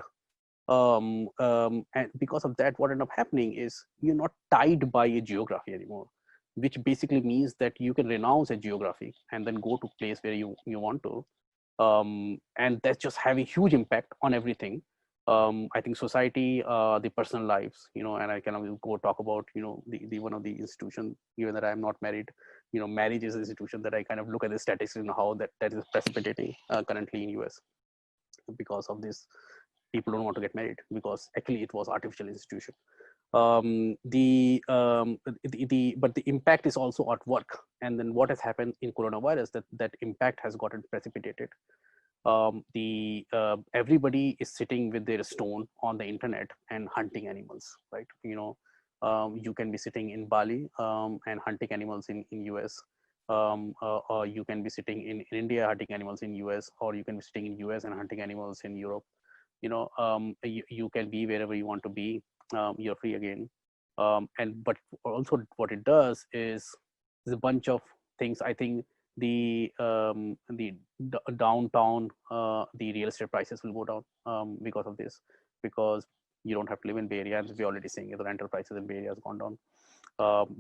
And because of that, what ended up happening is you're not tied by a geography anymore, which basically means that you can renounce a geography and then go to a place where you want to. And that's just having huge impact on everything. I think society, the personal lives, and I can go talk about, the one of the institution, given that I'm not married, marriage is an institution that I kind of look at the statistics and how that is precipitating currently in US because of this. People don't want to get married because actually it was artificial institution. But the impact is also at work. And then what has happened in coronavirus, that impact has gotten precipitated. Everybody is sitting with their stone on the internet and hunting animals, right? You can be sitting in Bali and hunting animals in US. Or you can be sitting in India hunting animals in US, or you can be sitting in US and hunting animals in Europe. You can be wherever you want to be. You're free again. But also what it does is there's a bunch of things. I think the downtown, the real estate prices will go down because of this, because you don't have to live in Bay Area. And we're already seeing the rental prices in Bay Area has gone down.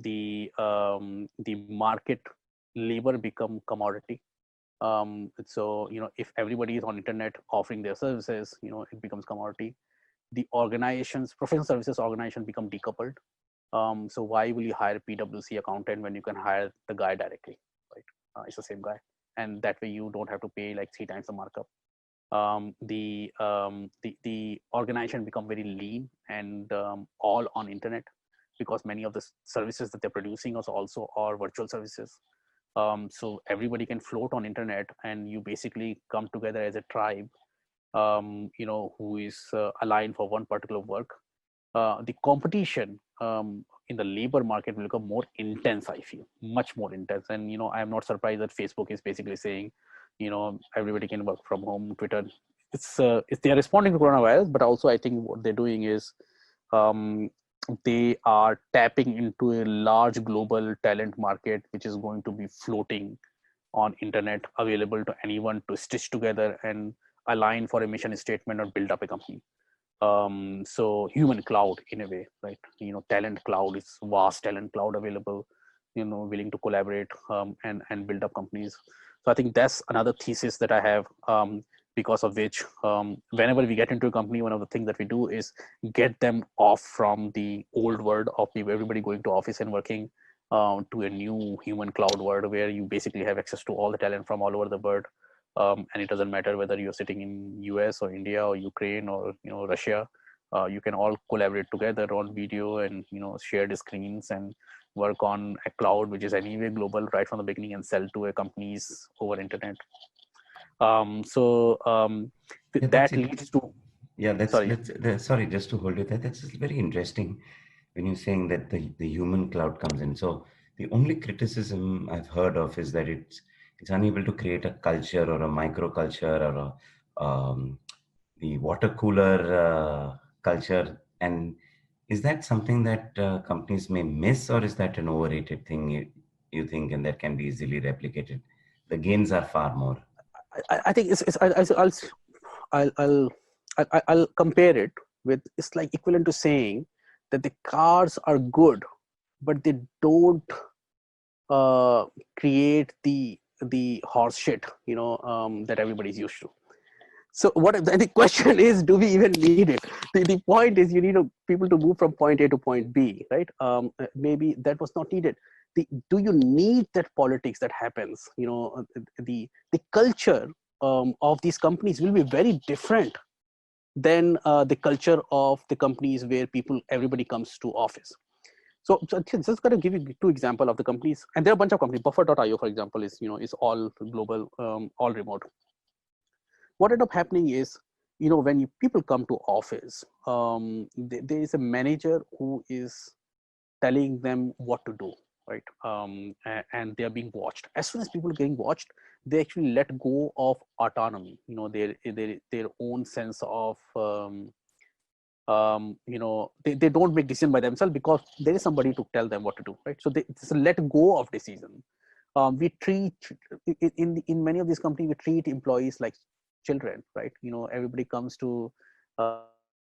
The market labor become commodity. So if everybody is on internet offering their services, it becomes commodity. The organizations, professional services organization, become decoupled. So why will you hire a PwC accountant when you can hire the guy directly, right? It's the same guy, and that way you don't have to pay like 3 times the markup. The organization become very lean and all on internet, because many of the services that they're producing also are virtual services. So everybody can float on internet, and you basically come together as a tribe, who is aligned for one particular work. The competition in the labor market will become more intense. I feel much more intense, and I am not surprised that Facebook is basically saying, everybody can work from home. Twitter, it's they are responding to coronavirus, but also I think what they're doing is they are tapping into a large global talent market, which is going to be floating on internet, available to anyone to stitch together and align for a mission statement or build up a company. So human cloud in a way, right? Talent cloud is vast talent cloud available, willing to collaborate, and build up companies. So I think that's another thesis that I have, because of which, whenever we get into a company, one of the things that we do is get them off from the old world of everybody going to office and working, to a new human cloud world where you basically have access to all the talent from all over the world. And it doesn't matter whether you're sitting in US or India or Ukraine or Russia. You can all collaborate together on video and share the screens and work on a cloud which is anyway global right from the beginning and sell to a companies over internet. That leads to sorry, just to hold you there. That's very interesting when you're saying that the human cloud comes in. So the only criticism I've heard of is that it's unable to create a culture or a microculture or the water cooler culture. And is that something that companies may miss, or is that an overrated thing you think, and that can be easily replicated? The gains are far more. I think I'll compare it with, it's like equivalent to saying that the cars are good, but they don't create the horse shit, that everybody's used to. So the question is, do we even need it? The point is, you need people to move from point A to point B, right? Maybe that was not needed. Do you need that politics that happens? The culture of these companies will be very different than the culture of the companies where everybody comes to office. So just got to give you two examples of the companies, and there are a bunch of companies. Buffer.io, for example, is all global, all remote. What ended up happening is, when people come to office, there is a manager who is telling them what to do, right? And they are being watched. As soon as people are getting watched, they actually let go of autonomy, their own sense of, they don't make decision by themselves because there is somebody to tell them what to do, right? So it's a let go of decision. We treat, in many of these companies, we treat employees like children, right? Everybody comes to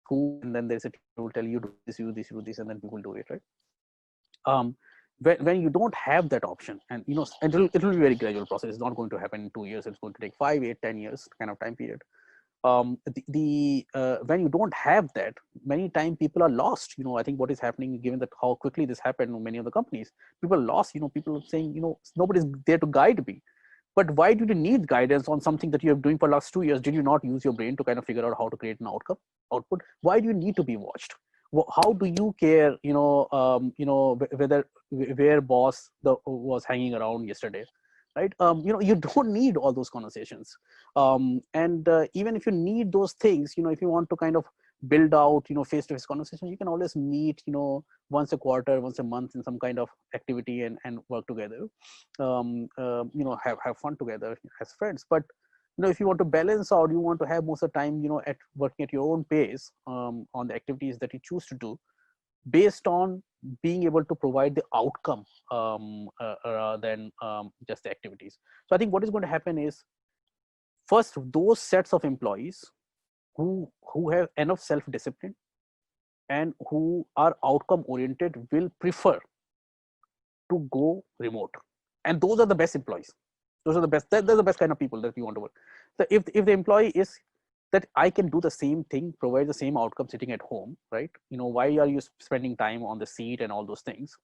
school, and then there's a teacher who will tell you, do this, you do this, and then people do it, right? When you don't have that option, and it'll be a very gradual process. It's not going to happen in 2 years. It's going to take 5, 8, 10 years kind of time period. When you don't have that, many times people are lost. I think what is happening, given that how quickly this happened in many of the companies, people are lost. People are saying, nobody's there to guide me. But why do you need guidance on something that you have doing for the last 2 years? Did you not use your brain to kind of figure out how to create an output? Why do you need to be watched? How do you care, where boss was hanging around yesterday, right? You don't need all those conversations. And even if you need those things, if you want to kind of build out, face-to-face conversation, you can always meet, once a quarter, once a month in some kind of activity and work together, have fun together as friends. But if you want to balance out, you want to have most of the time, at working at your own pace, on the activities that you choose to do, based on being able to provide the outcome, rather than just the activities. So I think what is going to happen is, first, those sets of employees who have enough self-discipline and who are outcome oriented will prefer to go remote, and those are the best employees. Those are the best. They're the best kind of people that we want to work. So if the employee is that I can do the same thing, provide the same outcome sitting at home, right? Why are you spending time on the seat and all those things?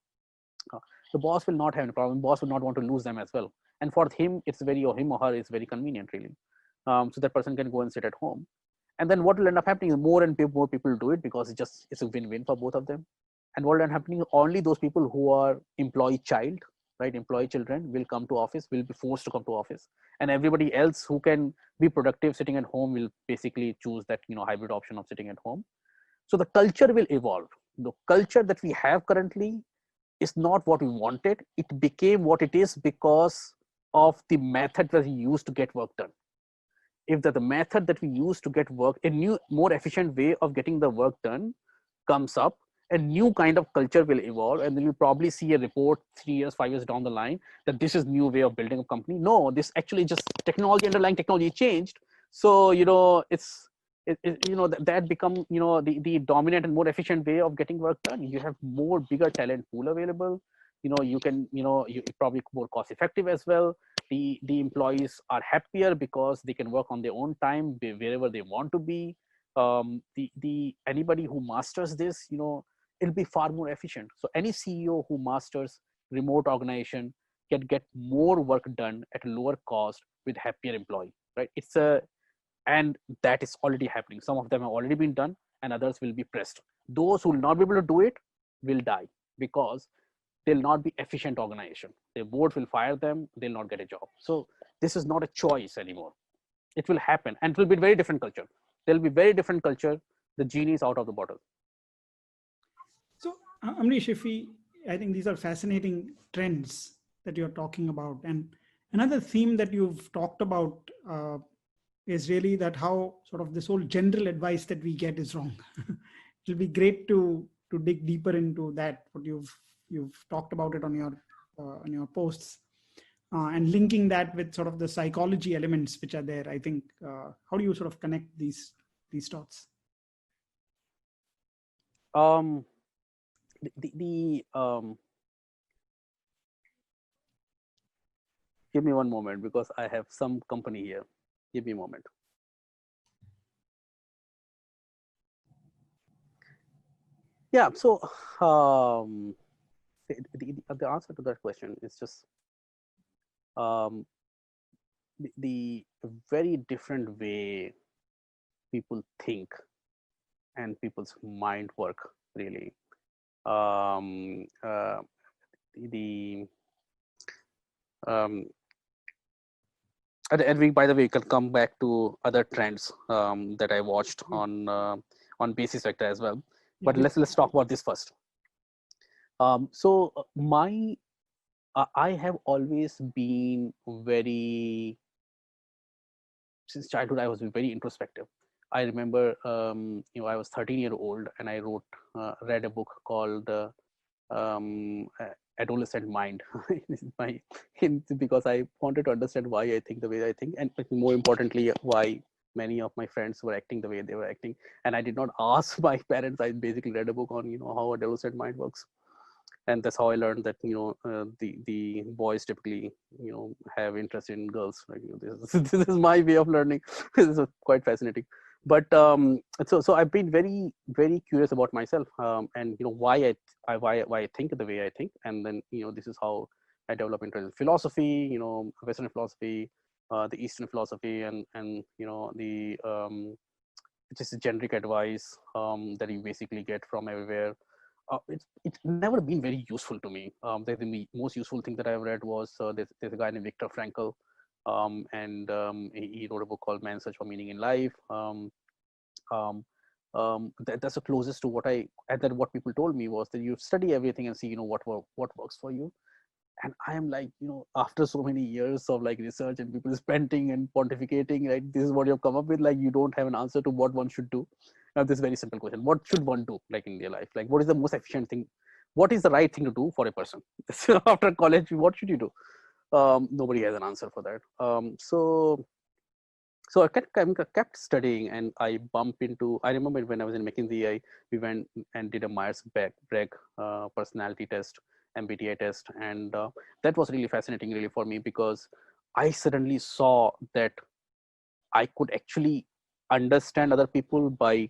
The boss will not have a problem. Boss will not want to lose them as well. And for him, it's very, or him or her, it's very convenient, really. So that person can go and sit at home. And then what will end up happening is more people do it, because it's a win-win for both of them. And what will end up happening, only those people who are employee child, right? Employee children will come to office, will be forced to come to office. And everybody else who can be productive sitting at home will basically choose that, hybrid option of sitting at home. So the culture will evolve. The culture that we have currently is not what we wanted. It became what it is because of the method that we used to get work done. If the method that we use to get work, a new, more efficient way of getting the work done comes up, a new kind of culture will evolve, and then you'll probably see a report 3 years, 5 years down the line that this is new way of building a company. No, this actually just technology, underlying technology changed. So, that become, the dominant and more efficient way of getting work done. You have more bigger talent pool available. You can, you probably more cost effective as well. The employees are happier because they can work on their own time wherever they want to be. The anybody who masters this, it'll be far more efficient. So any CEO who masters remote organization can get more work done at a lower cost with happier employee, right? And that is already happening. Some of them have already been done, and others will be pressed. Those who will not be able to do it will die, because they'll not be efficient organization. Their board will fire them. They'll not get a job. So this is not a choice anymore. It will happen, and it will be very different culture. There'll be very different culture. The genie is out of the bottle. So Amrish, I think these are fascinating trends that you're talking about. And another theme that you've talked about is really that how sort of this whole general advice that we get is wrong. It'll be great to dig deeper into that, what you've talked about it on your posts, and linking that with sort of the psychology elements which are there. I think how do you sort of connect these dots? Give me one moment, because I have some company here. Give me a moment. Yeah. So the answer to that question is just the very different way people think and people's mind work, really. And we, by the way, can come back to other trends that I watched on basis vector as well. But let's talk about this first. So I have always been since childhood, I was very introspective. I remember, I was 13-year-old, and I read a book called Adolescent Mind. Because I wanted to understand why I think the way I think, and more importantly, why many of my friends were acting the way they were acting. And I did not ask my parents. I basically read a book on, how adolescent mind works. And that's how I learned that, the boys typically, have interest in girls. Like, this is my way of learning. This is quite fascinating. But so I've been very, very curious about myself, and why I think the way I think. And then this is how I develop interest in philosophy, Western philosophy, the Eastern philosophy, and the just generic advice that you basically get from everywhere. It's never been very useful to me. The most useful thing that I've read was there's a guy named Viktor Frankl, and he wrote a book called Man's Search for Meaning in Life. That's the closest to what what people told me was that you study everything and see what works for you. And I am like, after so many years of like research and people spending and pontificating, like, this is what you've come up with, like, you don't have an answer to what one should do. Now, this very simple question: what should one do, like, in their life? Like, what is the most efficient thing? What is the right thing to do for a person? So after college, what should you do? Nobody has an answer for that. So I kept studying, and I bumped into. I remember when I was in Mckenzie, we went and did a Myers-Briggs personality test, MBTI test, and that was really fascinating, really, for me, because I suddenly saw that I could actually understand other people by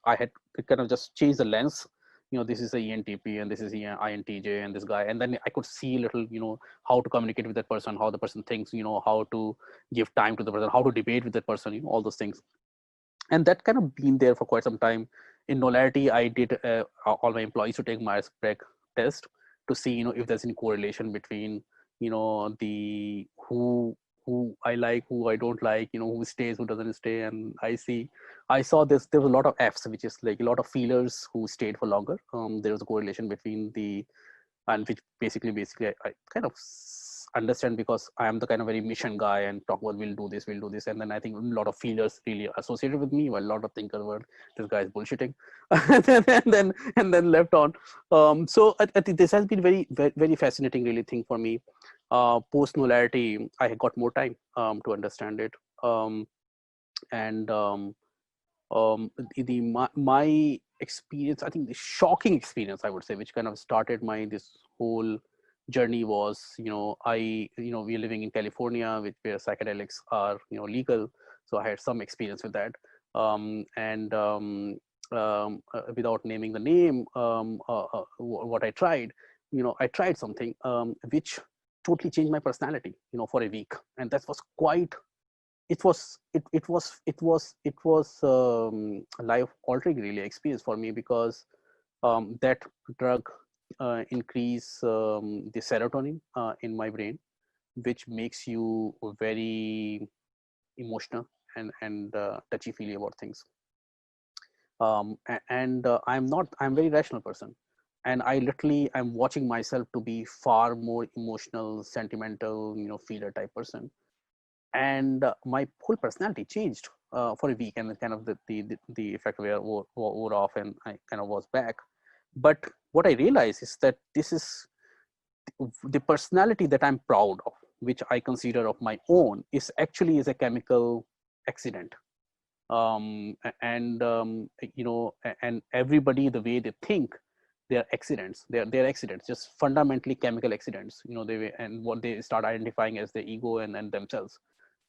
I had to kind of just change the lens. This is a ENTP, and this is INTJ, and this guy, and then I could see a little, how to communicate with that person, how the person thinks, how to give time to the person, how to debate with that person, all those things. And that kind of been there for quite some time. In Knowlarity, I did all my employees to take Myers-Briggs test to see, if there's any correlation between, the who I like, who I don't like, who stays, who doesn't stay. And I saw there was a lot of Fs, which is like a lot of feelers who stayed for longer. There was a correlation between and which basically I understand, because I am the kind of very mission guy and talk about we'll do this, and then I think a lot of feelers really associated with me, while a lot of thinkers were, this guy is bullshitting, and then left on. So I think this has been very fascinating really thing for me. Post Knowlarity, I got more time to understand it, and my experience, I think the shocking experience, I would say, which kind of started this whole journey was, we're living in California, where psychedelics are, legal. So I had some experience with that. Without naming the name, what I tried, I tried something which totally changed my personality, for a week. And that was quite, it was a life altering really experience for me, because that drug increase the serotonin in my brain, which makes you very emotional and touchy feely about things. I'm a very rational person, and I'm watching myself to be far more emotional, sentimental, feeler type person. And my whole personality changed for a week, and kind of the effect wore off, and I kind of was back. But what I realized is that this is the personality that I'm proud of, which I consider of my own, is actually a chemical accident. And everybody, the way they think, they're accidents. They're accidents, just fundamentally chemical accidents. And what they start identifying as their ego and themselves.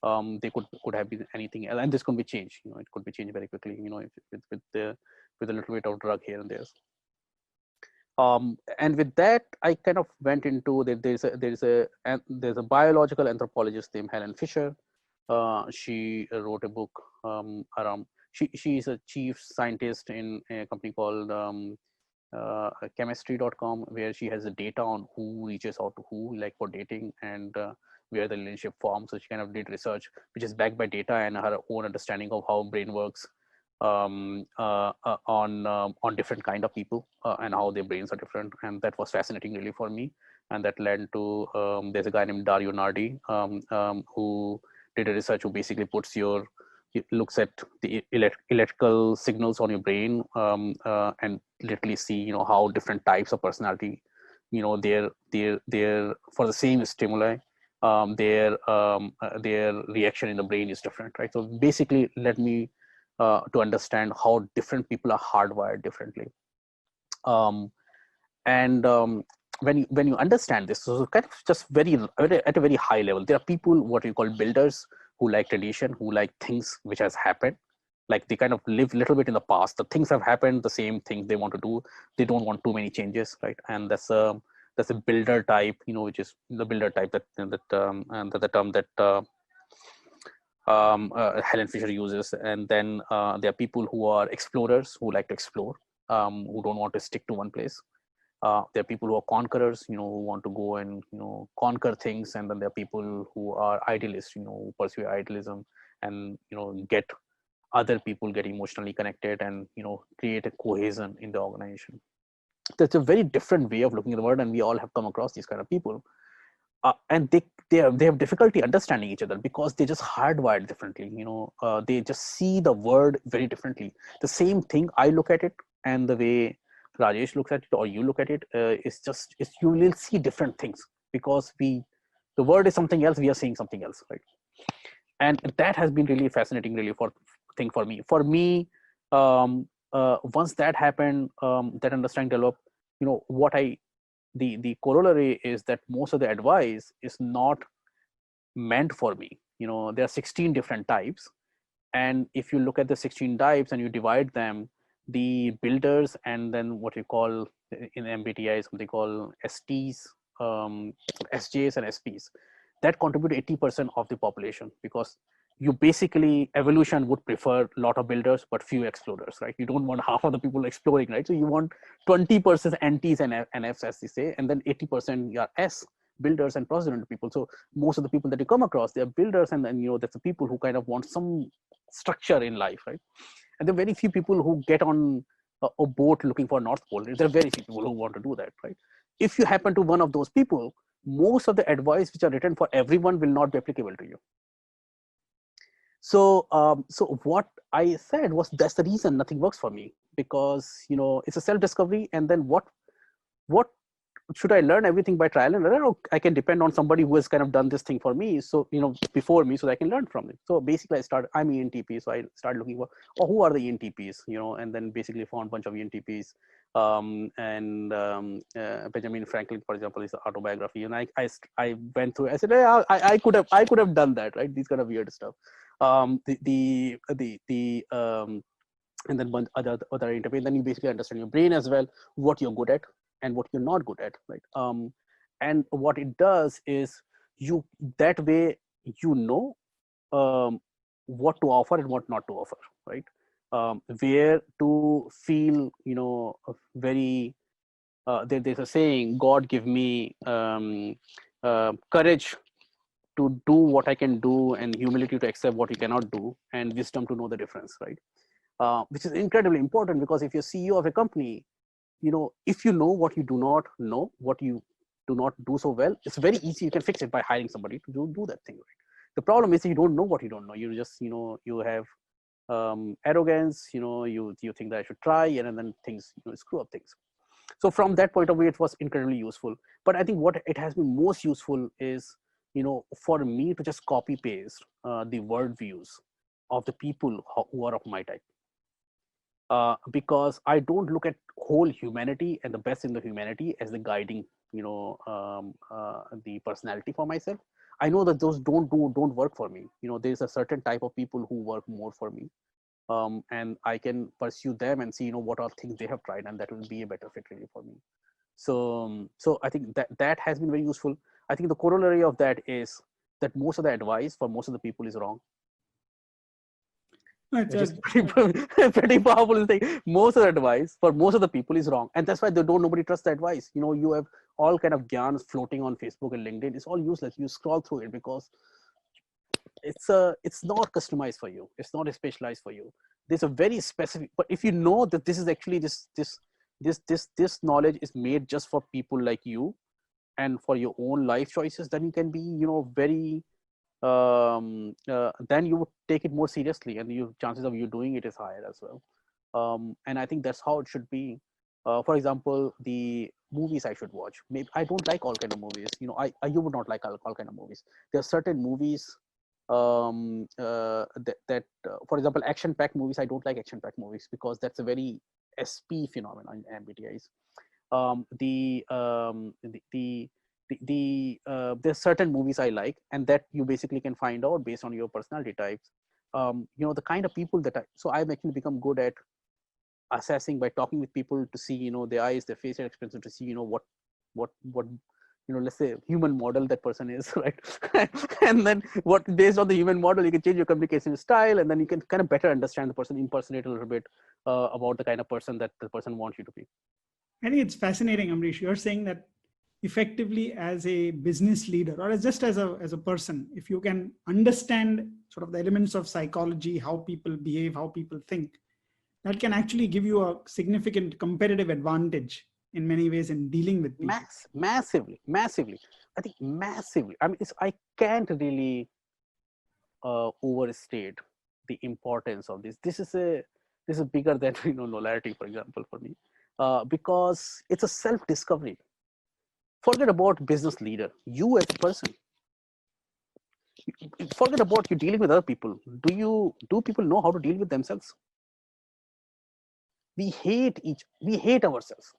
They could have been anything else, and this can be changed. It could be changed very quickly. With a little bit of drug here and there. And with that, I kind of went into that. There's a biological anthropologist named Helen Fisher. She wrote a book around. She is a chief scientist in a company called chemistry.com, where she has the data on who reaches out to who, like for dating, and where the relationship forms. So she kind of did research which is backed by data and her own understanding of how brain works on different kind of people and how their brains are different. And that was fascinating really for me. And that led to there's a guy named Dario Nardi who did a research who basically looks at the electrical signals on your brain and literally see how different types of personality, they're for the same stimuli, their reaction in the brain is different, right? So basically led me to understand how different people are hardwired differently. When you understand this, so kind of just at a very high level, there are people what you call builders, who like tradition, who like things which has happened, like they kind of live a little bit in the past. The things have happened, the same things they want to do. They don't want too many changes, right? And that's a builder type, which is the builder type and the term that Helen Fisher uses. And then there are people who are explorers, who like to explore, who don't want to stick to one place. There are people who are conquerors, who want to go and conquer things. And then there are people who are idealists, who pursue idealism and get other people get emotionally connected and create a cohesion in the organization. That's a very different way of looking at the world, and we all have come across these kind of people. And they have difficulty understanding each other because they just hardwired differently. They just see the word very differently. The same thing, I look at it, and the way Rajesh looks at it or you look at it, you will see different things, because the word is something else, we are saying something else, right? And that has been really fascinating, really for me. Once that happened, that understanding developed, the corollary is that most of the advice is not meant for me. There are 16 different types, and if you look at the 16 types and you divide them, the builders, and then what you call in MBTI something called STs, SJs and SPs, that contribute 80% of the population, because you basically, evolution would prefer a lot of builders but few explorers, right? You don't want half of the people exploring, right? So you want 20% NTs and Fs, as they say, and then 80% are S, builders and process-oriented people. So most of the people that you come across, they're builders, and then that's the people who kind of want some structure in life, right? And there are very few people who get on a boat looking for North Pole. There are very few people who want to do that, right? if you happen to one of those people, most of the advice which are written for everyone will not be applicable to you. So so what I said was, that's the reason nothing works for me, because it's a self discovery. And then what should I learn everything by trial and error, or I can depend on somebody who has kind of done this thing for me, so before me, so that I can learn from it. So basically I'm ENTP, so I started looking for, who are the ENTPs, and then basically found a bunch of ENTPs. Benjamin Franklin, for example, is the autobiography, and I went through. I said, hey, I could have done that, right? These kind of weird stuff. And then one other interview. And then you basically understand your brain as well, what you're good at and what you're not good at, right? And what it does is, that way what to offer and what not to offer, right? Where to feel very there's a saying, God give me courage to do what I can do, and humility to accept what you cannot do, and wisdom to know the difference, right? Which is incredibly important, because if you're CEO of a company, if you know what you do not know, what you do not do so well, it's very easy. You can fix it by hiring somebody to do that thing, right? The problem is, you don't know what you don't know. You just, you have arrogance, you think that I should try, and then things, screw up things. So from that point of view, it was incredibly useful. But I think what it has been most useful is, for me to just copy paste the word views of the people who are of my type. Because I don't look at whole humanity and the best in the humanity as the guiding, the personality for myself. I know that those don't work for me. There's a certain type of people who work more for me, and I can pursue them and see, what are things they have tried, and that will be a better fit really for me. So I think that has been very useful. I think the corollary of that is that most of the advice for most of the people is wrong. Which is pretty powerful thing. Most of the advice for most of the people is wrong, and that's why nobody trusts the advice. You have all kind of gyans floating on Facebook and LinkedIn. It's all useless. You scroll through it because it's not customized for you. It's not specialized for you. There's a very specific. But if you know that this is actually this knowledge is made just for people like you, and for your own life choices, then you can be very. Then you would take it more seriously, and your chances of you doing it is higher as well. And I think that's how it should be. For example, the movies I should watch. Maybe I don't like all kind of movies. You would not like all kind of movies. There are certain movies that for example, action-packed movies. I don't like action-packed movies because that's a very SP phenomenon in MBTIs. There's certain movies I like, and that you basically can find out based on your personality types. The kind of people that I've actually become good at assessing by talking with people to see, their eyes, their facial expression, to see, what let's say human model that person is, right? And then based on the human model, you can change your communication style, and then you can kind of better understand the person, impersonate a little bit about the kind of person that the person wants you to be. I think it's fascinating, Ambarish. You're saying that effectively as a business leader, or as a person, if you can understand sort of the elements of psychology, how people behave, how people think, that can actually give you a significant competitive advantage in many ways in dealing with people. Massively. I think massively. I mean, I can't really overstate the importance of this. This is bigger than Knowlarity, for example, for me, because it's a self-discovery. Forget about business leader. You as a person. Forget about you dealing with other people. Do people know how to deal with themselves? We hate ourselves.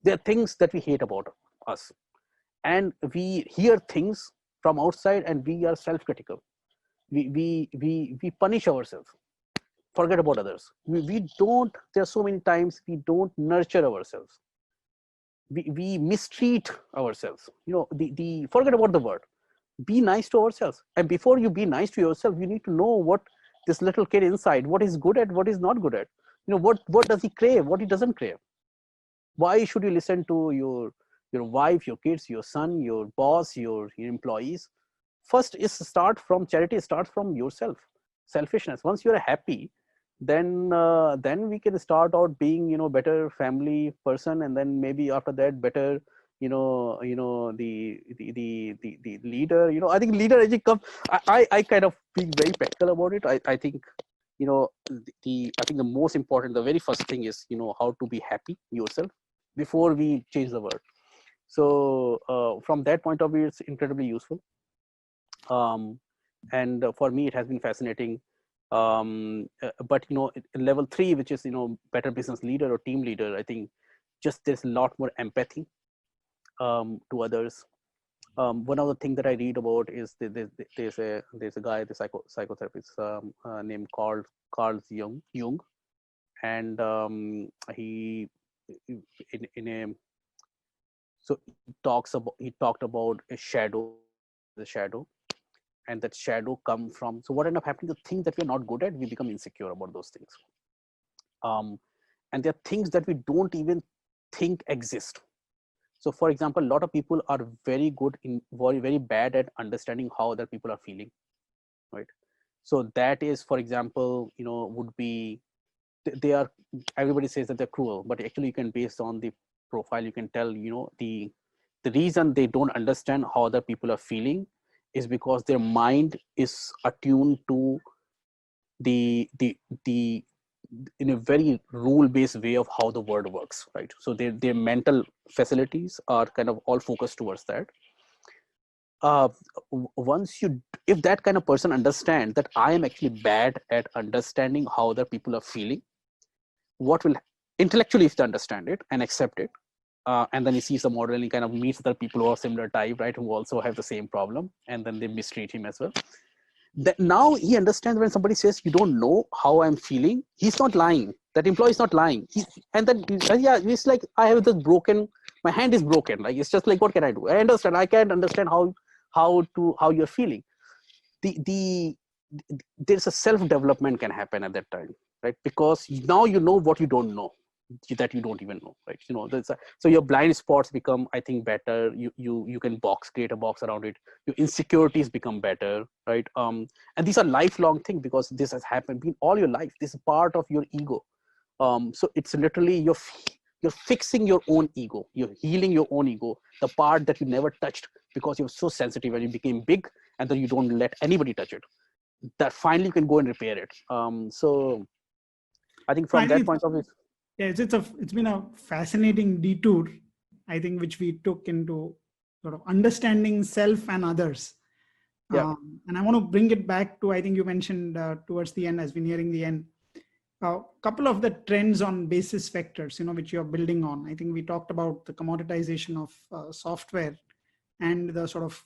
There are things that we hate about us, and we hear things from outside, and we are self-critical. We punish ourselves. Forget about others. We don't. There are so many times we don't nurture ourselves. We mistreat ourselves. Forget about the word. Be nice to ourselves. And before you be nice to yourself, you need to know what this little kid inside, what is good at, what is not good at. What does he crave, what he doesn't crave. Why should you listen to your wife, your kids, your son, your boss, your employees? First is start from charity, start from yourself. Selfishness. Once you're happy, then we can start out being better family person, and then maybe after that better the leader, I think leader actually comes. I kind of being very practical about it. I think, I think the most important, the very first thing is, how to be happy yourself before we change the world. So from that point of view, it's incredibly useful. And for me, it has been fascinating. But level 3, which is better business leader or team leader, I think just there's a lot more empathy to others. One of the things that I read about is there's a guy, the psychotherapist named Carl Jung, and he in a so he talked about a shadow, the shadow, and that shadow come from. So what ended up happening? The things that we're not good at, we become insecure about those things. And there are things that we don't even think exist. So for example, a lot of people are very bad at understanding how other people are feeling, right? So that is, for example, would be, they are, everybody says that they're cruel, but actually you can, based on the profile, you can tell, the reason they don't understand how other people are feeling is because their mind is attuned to the in a very rule-based way of how the world works, right? So their mental facilities are kind of all focused towards that. If that kind of person understands that I am actually bad at understanding how other people are feeling, what will intellectually, if they understand it and accept it, and then he sees the model and he kind of meets other people who are similar type, right, who also have the same problem, and then they mistreat him as well. That now he understands when somebody says, you don't know how I'm feeling, he's not lying. That employee is not lying. And then, yeah, it's like, I have this broken, my hand is broken. Like, it's just like, what can I do? I understand. I can't understand how you're feeling. There's a self-development can happen at that time, right? Because now you know what you don't know, that you don't even know, right? So your blind spots become, I think, better. You can create a box around it. Your insecurities become better, right? And these are lifelong things, because this has happened in all your life. This is part of your ego. So it's literally you're fixing your own ego. You're healing your own ego, the part that you never touched because you're so sensitive and you became big, and then you don't let anybody touch it. That finally you can go and repair it. So I think from that point of view, it's been a fascinating detour, I think, which we took into sort of understanding self and others. Yeah. And I want to bring it back to, I think you mentioned towards the end, as we're nearing the end, a couple of the trends on basis vectors, which you're building on. I think we talked about the commoditization of software and the sort of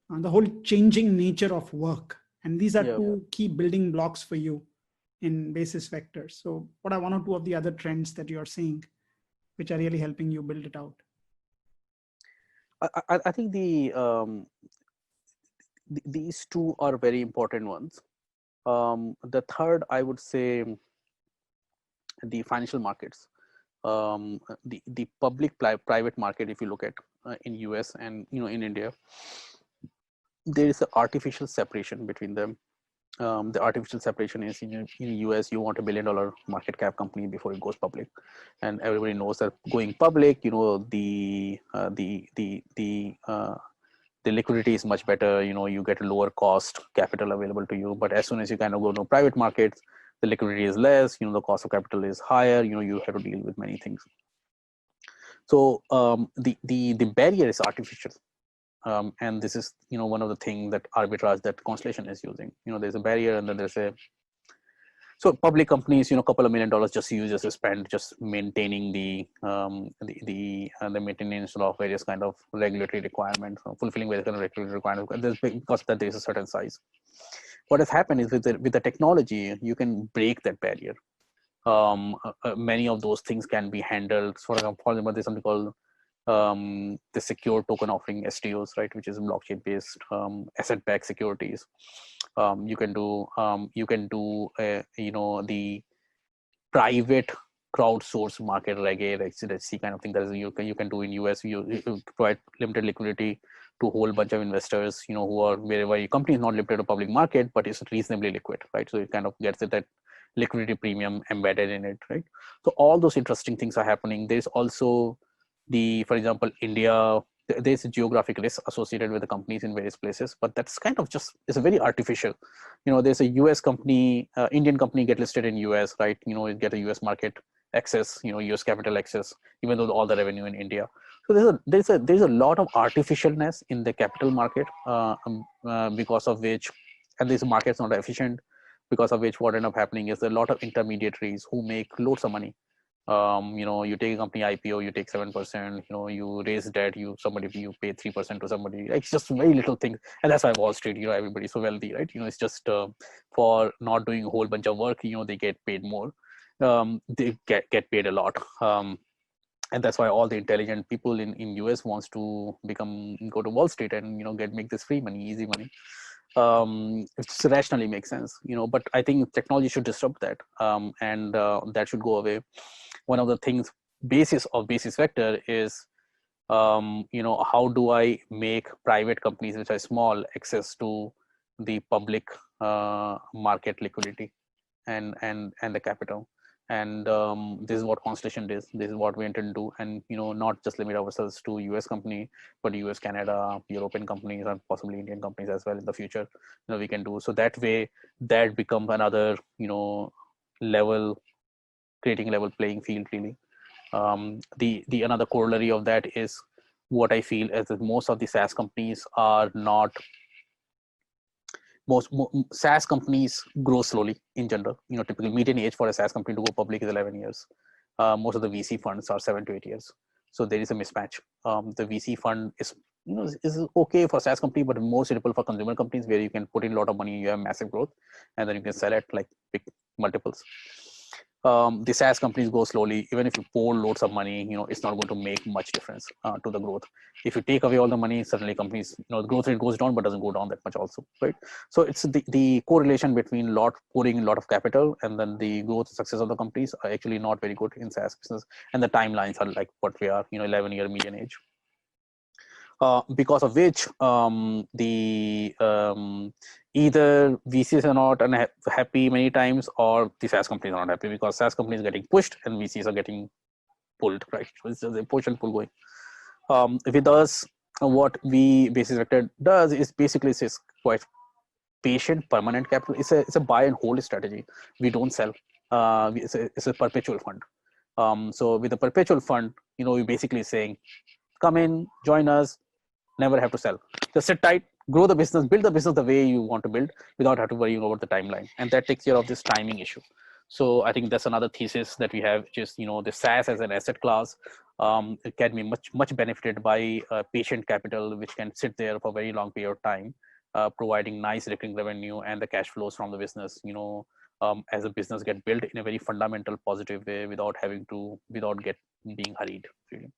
the whole changing nature of work. And these are two key building blocks for you in basis vectors. So what are one or two of the other trends that you're seeing, which are really helping you build it out? I think these two are very important ones. The third, I would say, the financial markets, the public private market. If you look at in US and in India, there is an artificial separation between them. The artificial separation is in US, you want $1 billion market cap company before it goes public, and everybody knows that going public, the liquidity is much better. You get a lower cost capital available to you. But as soon as you kind of go to private markets, the liquidity is less. The cost of capital is higher. You have to deal with many things. So the barrier is artificial. And this is one of the things that arbitrage that Constellation is using. There's a barrier, and then there's so public companies, a couple of $1 million just spend just maintaining the maintenance of various kind of regulatory requirements, fulfilling various kind of regulatory requirements, because that there is a certain size. What has happened is with the technology, you can break that barrier. Many of those things can be handled. For example, there's something called the secure token offering, STOs, right, which is blockchain based asset-backed securities. You can do the private crowdsource market Reg A, Reg C kind of thing that you can do in US. You provide limited liquidity to a whole bunch of investors, who are wherever your company is not limited to public market, but is reasonably liquid, right? So it kind of gets that liquidity premium embedded in it, right? So all those interesting things are happening. There's also For example, India, there's a geographic risk associated with the companies in various places, but that's kind of just, it's a very artificial. There's a US company, Indian company get listed in US, right? You get a US market access, US capital access, even though all the revenue in India. So there's a lot of artificialness in the capital market, because of which, and this market's not efficient, because of which what end up happening is a lot of intermediaries who make loads of money. You take a company IPO, you take 7%, you raise debt, you pay 3% to somebody. It's just very little things. And that's why Wall Street, everybody's so wealthy, right? It's just for not doing a whole bunch of work, they get paid more. They get paid a lot. And that's why all the intelligent people in US wants to go to Wall Street and make this free money, easy money. It rationally makes sense, but I think technology should disrupt that, and that should go away. One of the things basis vector is how do I make private companies which are small access to the public market liquidity and the capital. And this is what Constellation does. This is what we intend to do, and not just limit ourselves to US company, but US, Canada, European companies, and possibly Indian companies as well in the future. We can do so. That way, that becomes another level, creating a level playing field. Really, the another corollary of that is what I feel is that most of the SaaS companies are not. Most SaaS companies grow slowly in general. Typically median age for a SaaS company to go public is 11 years. Most of the VC funds are 7 to 8 years. So there is a mismatch. The VC fund is okay for SaaS company, but more suitable for consumer companies where you can put in a lot of money, you have massive growth, and then you can sell it like big multiples. The SaaS companies go slowly. Even if you pour loads of money, it's not going to make much difference to the growth. If you take away all the money, suddenly companies, the growth rate goes down, but doesn't go down that much also, right? So it's the correlation between pouring a lot of capital and then the growth success of the companies are actually not very good in SaaS business. And the timelines are like what we are, 11-year median age. Because of which either VCs are not happy many times, or the SaaS companies are not happy because SaaS companies are getting pushed and VCs are getting pulled, right? So it's just a push and pull going. With us, what we Basis Vector does is basically it's quite patient, permanent capital. It's a buy and hold strategy. We don't sell. It's a perpetual fund. So with a perpetual fund, we're basically saying, come in, join us, never have to sell. Just sit tight, grow the business, build the business the way you want to build without having to worry about the timeline. And that takes care of this timing issue. So I think that's another thesis that we have, which is, the SaaS as an asset class, it can be much benefited by patient capital, which can sit there for a very long period of time, providing nice recurring revenue and the cash flows from the business, as a business get built in a very fundamental positive way without being hurried, really.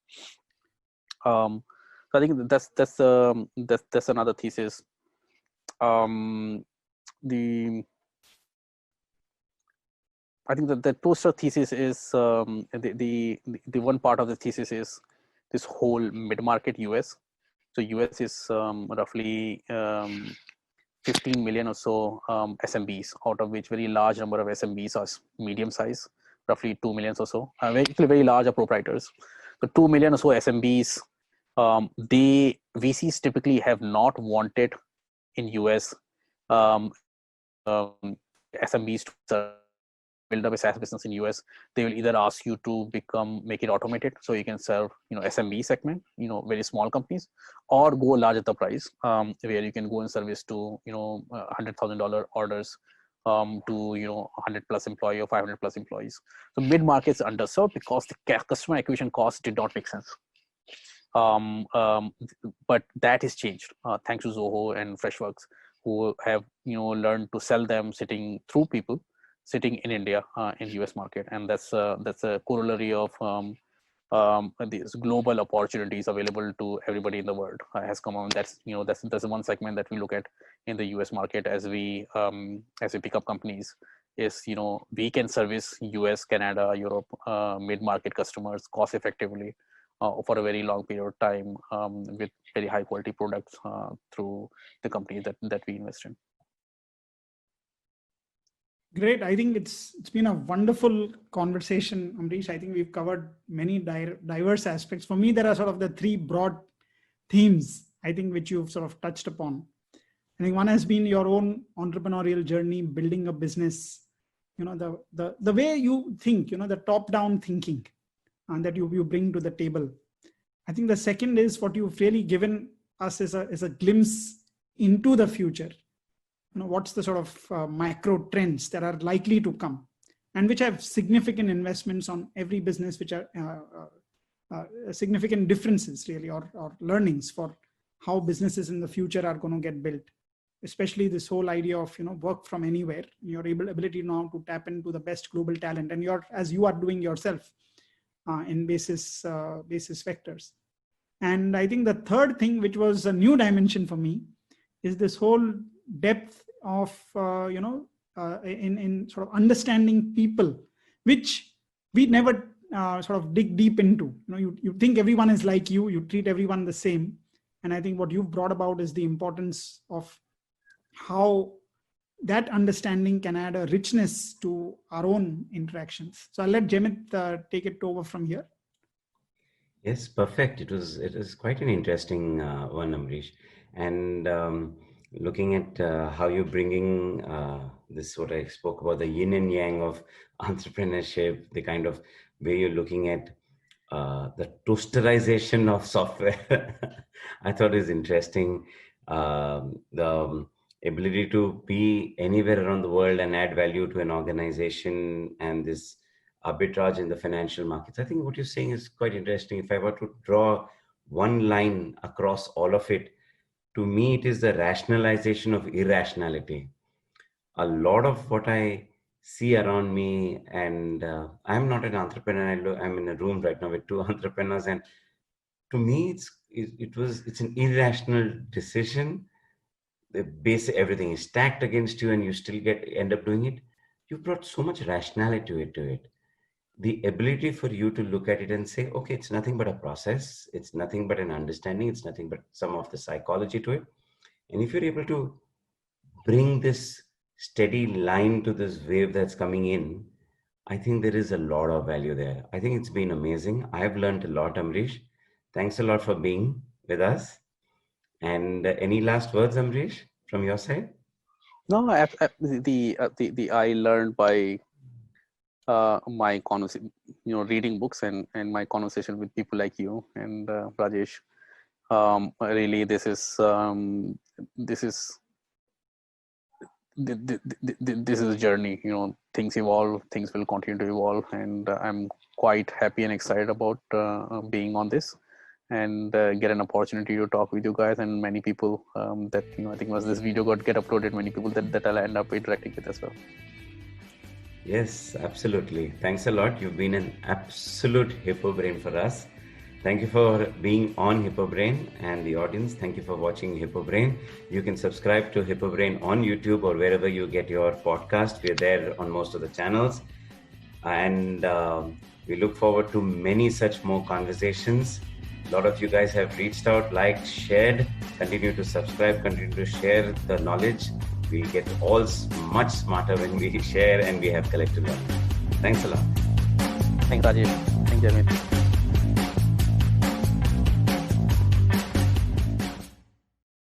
So I think that's another thesis. I think that the poster thesis is the one part of the thesis is this whole mid-market US. So US is roughly 15 million or so SMBs, out of which very large number of SMBs are medium size, roughly 2 million or so. Very large are proprietors. So 2 million or so SMBs. The VCs typically have not wanted in US SMBs to build up a SaaS business in US. They will either ask you to make it automated so you can serve SMB segment, very small companies, or go large enterprise, where you can go and service to $100,000 orders to 100 plus employee or 500 plus employees. So mid markets underserved because the customer acquisition cost did not make sense. But that has changed thanks to Zoho and Freshworks, who have learned to sell them sitting in India in US market, and that's a corollary of these global opportunities available to everybody in the world has come on. That's one segment that we look at in the US market as we pick up companies. Is we can service US, Canada, Europe mid-market customers cost effectively for a very long period of time with very high quality products through the company that we invest in. Great. I think it's been a wonderful conversation, Ambarish. I think we've covered many diverse aspects. For me, there are sort of the three broad themes, I think, which you've sort of touched upon. I think one has been your own entrepreneurial journey, building a business, the way you think, the top-down thinking that you bring to the table. I think the second is what you've really given us is a glimpse into the future. What's the sort of macro trends that are likely to come and which have significant investments on every business, which are significant differences really, or learnings for how businesses in the future are going to get built, especially this whole idea of, work from anywhere, your ability now to tap into the best global talent, and as you are doing yourself in basis vectors. And I think the third thing, which was a new dimension for me, is this whole depth of in sort of understanding people, which we never sort of dig deep into. You think everyone is like you treat everyone the same, and I think what you've brought about is the importance of how that understanding can add a richness to our own interactions. So I'll let Jemit take it over from here. Yes, perfect. It is quite an interesting one, Ambarish. And looking at how you're bringing this, what I spoke about, the yin and yang of entrepreneurship, the kind of way you're looking at the toasterization of software, I thought is interesting. The ability to be anywhere around the world and add value to an organization, and this arbitrage in the financial markets. I think what you're saying is quite interesting. If I were to draw one line across all of it, to me, it is the rationalization of irrationality. A lot of what I see around me, and I'm not an entrepreneur. I'm in a room right now with two entrepreneurs, and to me, it's an irrational decision. Everything is stacked against you, and you still end up doing it. You brought so much rationality to it. The ability for you to look at it and say, okay, it's nothing but a process. It's nothing but an understanding. It's nothing but some of the psychology to it. And if you're able to bring this steady line to this wave that's coming in, I think there is a lot of value there. I think it's been amazing. I've learned a lot, Ambarish. Thanks a lot for being with us. And any last words, Ambarish, from your side? No, I learned by my conversation, reading books and my conversation with people like you and Rajesh. Really, this is a journey. Things evolve, things will continue to evolve, and I'm quite happy and excited about being on this and get an opportunity to talk with you guys and many people that I think once this video get uploaded, many people that I'll end up interacting with as well. Yes, absolutely. Thanks a lot. You've been an absolute hippo brain for us. Thank you for being on Hippo Brain, and the audience, thank you for watching Hippo Brain. You can subscribe to Hippo Brain on YouTube or wherever you get your podcast. We're there on most of the channels. And we look forward to many such more conversations. A lot of you guys have reached out, liked, shared. Continue to subscribe, continue to share the knowledge. We get all much smarter when we share and we have collective learning. Thanks a lot. Thanks, Rajesh. Thanks, Jamit.